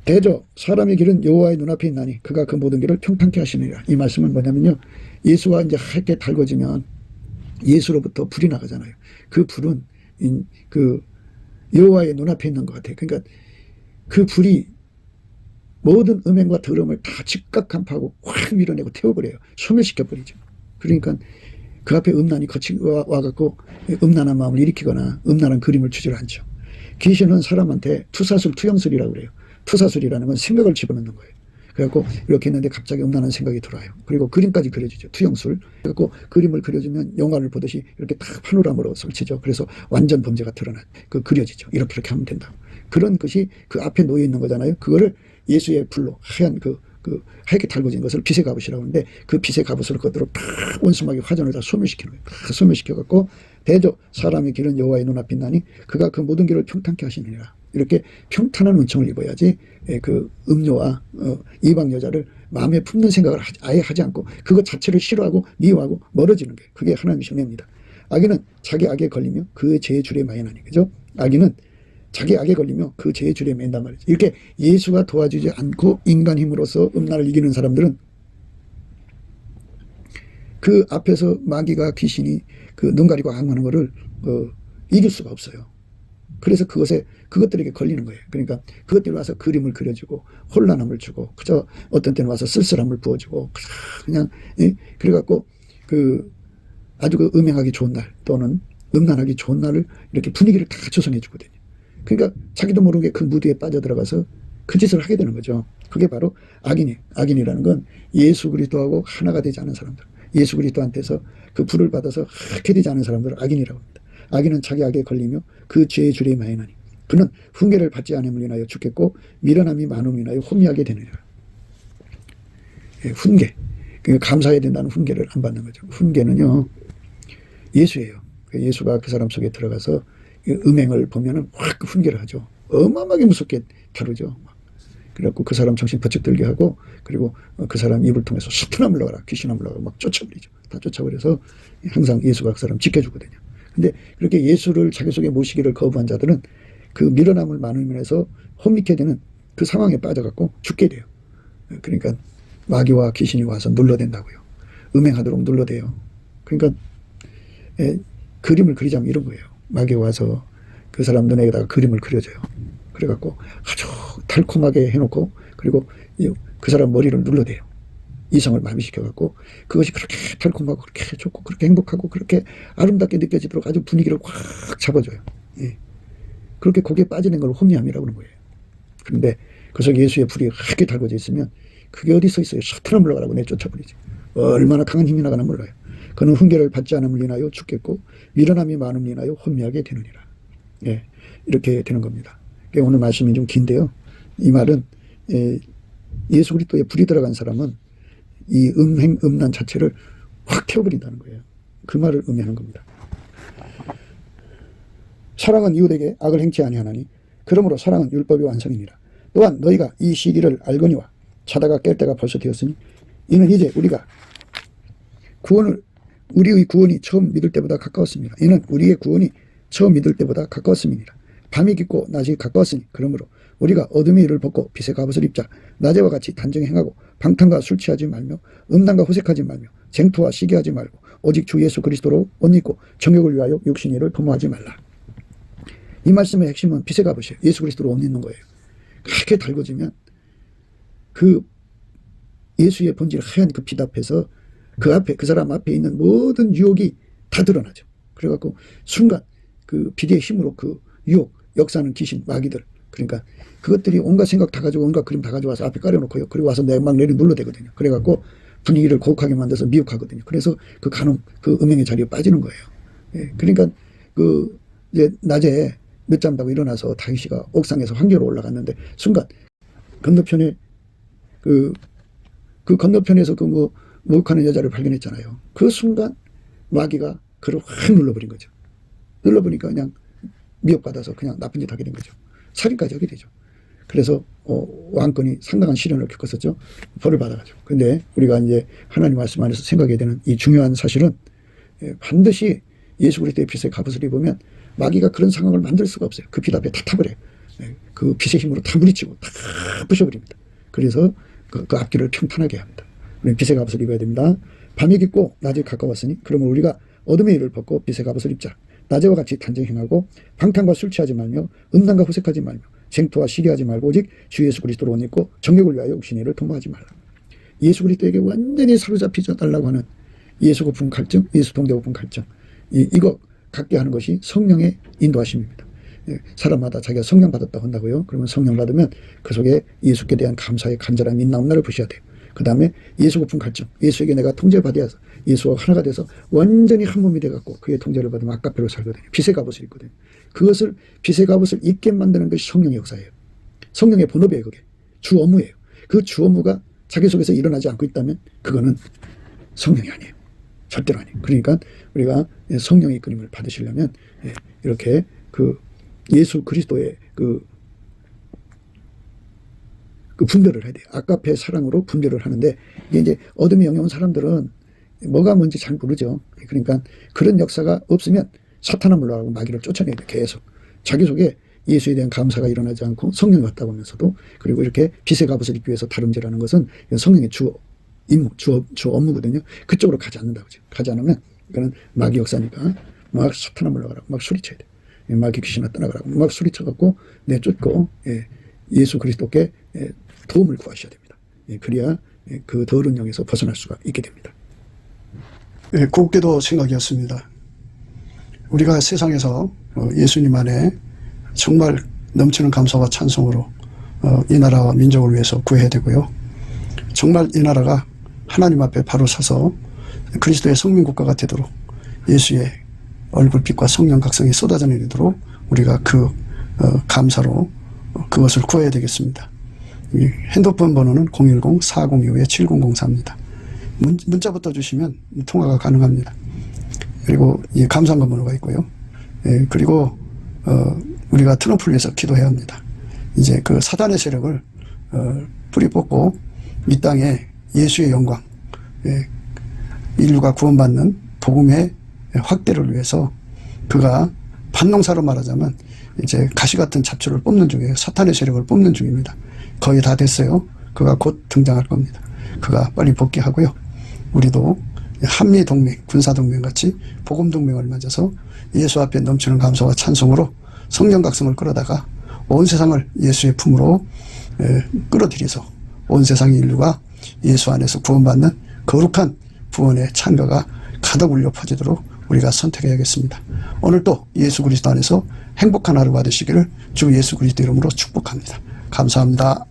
[SPEAKER 1] 대저 사람의 길은 여호와의 눈앞에 있나니 그가 그 모든 길을 평탄케 하시느니라. 이 말씀은 뭐냐면요. 예수가 이제 하얗게 달궈지면 예수로부터 불이 나가잖아요. 그 불은 그 여호와의 눈앞에 있는 것 같아요. 그러니까 그 불이 모든 음행과 더러움을 다 즉각 간파하고 확 밀어내고 태워버려요. 소멸시켜버리죠. 그러니까 그 앞에 음란이 거치 와갖고 음란한 마음을 일으키거나 음란한 그림을 주질 않죠. 귀신은 사람한테 투사술, 투영술이라고 그래요. 투사술이라는 건 생각을 집어넣는 거예요. 그래갖고 이렇게 했는데 갑자기 음란한 생각이 들어와요. 그리고 그림까지 그려주죠. 투영술. 그래갖고 그림을 그려주면 영화를 보듯이 이렇게 딱 파노라마로 설치죠. 그래서 완전 범죄가 드러나 그려지죠. 이렇게 하면 된다. 그런 것이 그 앞에 놓여 있는 거잖아요. 그거를 예수의 불로 하얀 하얗게 달궈진 것을 빛의 갑옷이라고 하는데 그 빛의 갑옷을 그대로 탁 원수막의 화전을 다 소멸시키는 거예요. 다 소멸시켜갖고 대저 사람의 길은 여호와의 눈앞에 있나니 그가 그 모든 길을 평탄케 하시느니라. 이렇게 평탄한 은총을 입어야지 그 음료와 이방 여자를 마음에 품는 생각을 아예 하지 않고 그것 자체를 싫어하고 미워하고 멀어지는 거예요. 그게 하나님의 은혜입니다. 악인은 자기 악에 걸리며 그 죄의 줄에 매이나니. 그죠? 악인은 자기 악에 걸리며 그 죄의 줄에 맨단 말이죠. 이렇게 예수가 도와주지 않고 인간 힘으로서 음란을 이기는 사람들은 그 앞에서 마귀가 귀신이 그 눈 가리고 악하는 거를 이길 수가 없어요. 그래서 그것들에게 걸리는 거예요. 그러니까 그것들이 와서 그림을 그려주고 혼란함을 주고 그저 어떤 때는 와서 쓸쓸함을 부어주고 그냥 그래갖고 아주 음행하기 좋은 날 또는 음란하기 좋은 날을 이렇게 분위기를 다 조성해 주거든요. 그러니까 자기도 모르게 그 무드에 빠져들어가서 그 짓을 하게 되는 거죠. 그게 바로 악인이에요. 악인이라는 건 예수 그리스도하고 하나가 되지 않은 사람들. 예수 그리스도한테서 그 불을 받아서 하게 되지 않은 사람들을 악인이라고 합니다. 악인은 자기 악에 걸리며 그 죄의 줄에 매이나니 그는 훈계를 받지 않음을 인하여 죽겠고 미련함이 많음을 인하여 혼미하게 되느니라. 훈계. 감사해야 된다는 훈계를 안 받는 거죠. 훈계는요. 예수예요. 예수가 그 사람 속에 들어가서 음행을 보면은 확 훈계를 하죠. 어마어마하게 무섭게 다루죠. 그래갖고 그 사람 정신 번쩍 들게 하고 그리고 그 사람 입을 통해서 사탄아 물러가라 귀신아 물러가라 막 쫓아버리죠. 다 쫓아버려서 항상 예수가 그 사람 지켜주거든요. 근데 그렇게 예수를 자기 속에 모시기를 거부한 자들은 그 미련함을 많으면서 혼미케 되는 그 상황에 빠져갖고 죽게 돼요. 그러니까 마귀와 귀신이 와서 눌러댄다고요. 음행하도록 눌러대요. 그러니까 그림을 그리자면 이런 거예요. 마귀가 와서 그 사람 눈에다가 그림을 그려줘요. 그래갖고 아주 달콤하게 해놓고 그리고 그 사람 머리를 눌러대요. 이성을 마비시켜갖고 그것이 그렇게 달콤하고 그렇게 좋고 그렇게 행복하고 그렇게 아름답게 느껴지도록 아주 분위기를 확 잡아줘요. 예. 그렇게 거기에 빠지는 걸 혼미함이라고 하는 거예요. 그런데 그 속에 예수의 불이 하게 달궈져 있으면 그게 어디서 있어요. 사탄아 물러가라고 내쫓아버리지. 얼마나 강한 힘이 나가나 몰라요. 그는 훈계를 받지 않음을 인하여 죽겠고 미련함이 많음을 인하여 혼미하게 되느니라. 예. 이렇게 되는 겁니다. 오늘 말씀이 좀 긴데요. 이 말은 예수 그리스도에 불이 들어간 사람은 이 음란 자체를 확 태워버린다는 거예요. 그 말을 의미하는 겁니다. 사랑은 이웃에게 악을 행치 아니하나니 그러므로 사랑은 율법의 완성이니라. 또한 너희가 이 시기를 알거니와 자다가 깰 때가 벌써 되었으니 이는 이제 우리의 구원이 처음 믿을 때보다 가까웠습니다. 이는 우리의 구원이 처음 믿을 때보다 가까웠음이니라. 밤이 깊고 낮이 가까웠으니 그러므로 우리가 어둠의 일을 벗고 빛의 갑옷을 입자. 낮에와 같이 단정히 행하고 방탕과 술 취하지 말며 음란과 호색하지 말며 쟁투와 시기하지 말고 오직 주 예수 그리스도로 옷 입고 정욕을 위하여 육신의 일을 도모하지 말라. 이 말씀의 핵심은 빛의 갑옷이에요. 예수 그리스도로 옷 입는 거예요. 그렇게 달궈지면 그 예수의 본질 하얀 그 빛 앞에서 그 사람 앞에 있는 모든 유혹이 다 드러나죠. 그래갖고 순간 그 빛의 힘으로 그 유혹, 역사하는 귀신, 마귀들. 그러니까 그것들이 온갖 생각 다 가지고 온갖 그림 다 가져와서 앞에 깔아놓고요. 그리고 와서 막 눌러대거든요. 그래갖고 분위기를 고혹하게 만들어서 미혹하거든요. 그래서 그 음행의 자리에 빠지는 거예요. 예, 그러니까 이제 낮에 늦잠 자고 일어나서 다윗이가 옥상에서 황교로 올라갔는데 순간 건너편에 그 건너편에서 목욕하는 여자를 발견했잖아요. 그 순간 마귀가 그를 확 눌러버린 거죠. 눌러보니까 그냥 미혹받아서 그냥 나쁜 짓 하게 된 거죠. 살인까지 하게 되죠. 그래서 왕권이 상당한 시련을 겪었었죠. 벌을 받아가지고. 근데 우리가 이제 하나님 말씀 안에서 생각해야 되는 이 중요한 사실은 반드시 예수 그리스도의 빛의 갑옷을 입으면 마귀가 그런 상황을 만들 수가 없어요. 그 빛 앞에 다 타버려요. 그 빛의 힘으로 다 물리치고 다 부셔버립니다. 그래서 그 앞길을 평탄하게 합니다. 우리는 빛의 갑옷을 입어야 됩니다. 밤이 깊고 낮이 가까웠으니 그러면 우리가 어둠의 일을 벗고 빛의 갑옷을 입자. 낮에와 같이 단정 행하고 방탕과 술 취하지 말며 음란과 호색하지 말며 쟁투와 시기하지 말고 오직 주 예수 그리스도로 옷 입고 정욕을 위하여 옥신의 일을 도모하지 말라. 예수 그리스도에게 완전히 사로잡히지 달라고 하는 예수 고품 갈증, 예수 동대 고품 갈증, 이거 갖게 하는 것이 성령의 인도하심입니다. 사람마다 자기가 성령 받았다고 한다고요. 그러면 성령 받으면 그 속에 예수께 대한 감사의 간절한 인나온 나를 보셔야 돼요. 그 다음에 예수 고품 갈증, 예수에게 내가 통제받아서 예수와 하나가 돼서 완전히 한 몸이 돼갖고 그의 통제를 받으면 아까페로 살거든요. 빛의 갑옷을 입거든요. 그것을 빛의 갑옷을 입게 만드는 것이 성령의 역사예요. 성령의 본업이에요. 그게 주 업무예요. 그 주 업무가 자기 속에서 일어나지 않고 있다면 그거는 성령이 아니에요. 절대로 아니에요. 그러니까 우리가 성령의 이끌림을 받으시려면 이렇게 그 예수 그리스도의 그 분별을 해야 돼요. 아까페 사랑으로 분별을 하는데 이게 이제 어둠이 영향온 사람들은 뭐가 뭔지 잘 모르죠. 그러니까 그런 역사가 없으면 사탄아 물러가고 마귀를 쫓아내야 돼요. 계속 자기 속에 예수에 대한 감사가 일어나지 않고 성령이 왔다고 하면서도 그리고 이렇게 빛의 갑옷을 입기 위해서 다름질하는 것은 성령의 주 임무, 주 업무거든요. 그쪽으로 가지 않는다고. 가지 않으면 그는 마귀 역사니까 막 사탄아 물러가라고 막 소리쳐야 돼. 마귀 귀신아 떠나가라고 막 소리쳐갖고 내쫓고 예수 그리스도께 도움을 구하셔야 됩니다. 그래야 그 더러운 영에서 벗어날 수가 있게 됩니다. 곱게도 생각이었습니다. 우리가 세상에서 예수님 안에 정말 넘치는 감사와 찬송으로 이 나라와 민족을 위해서 구해야 되고요. 정말 이 나라가 하나님 앞에 바로 서서 그리스도의 성민국가가 되도록 예수의 얼굴빛과 성령 각성이 쏟아져 내리도록 우리가 그 감사로 그것을 구해야 되겠습니다. 핸드폰 번호는 010-4025-7004입니다. 문자부터 주시면 통화가 가능합니다. 그리고 이 감사한금 번호가 있고요. 그리고 우리가 트럼프를 위해서 기도해야 합니다. 이제 그 사단의 세력을 뿌리 뽑고 이 땅에 예수의 영광, 인류가 구원받는 복음의 확대를 위해서 그가 반농사로 말하자면 이제 가시 같은 잡초를 뽑는 중이에요. 사탄의 세력을 뽑는 중입니다. 거의 다 됐어요. 그가 곧 등장할 겁니다. 그가 빨리 복귀하고요. 우리도 한미동맹, 군사동맹 같이 복음동맹을 맺어서 예수 앞에 넘치는 감사와 찬송으로 성령 각성을 끌어다가 온 세상을 예수의 품으로 끌어들여서 온 세상의 인류가 예수 안에서 구원받는 거룩한 구원의 찬가가 가득 울려 퍼지도록 우리가 선택해야겠습니다. 오늘도 예수 그리스도 안에서 행복한 하루가 되시기를 주 예수 그리스도 이름으로 축복합니다. 감사합니다.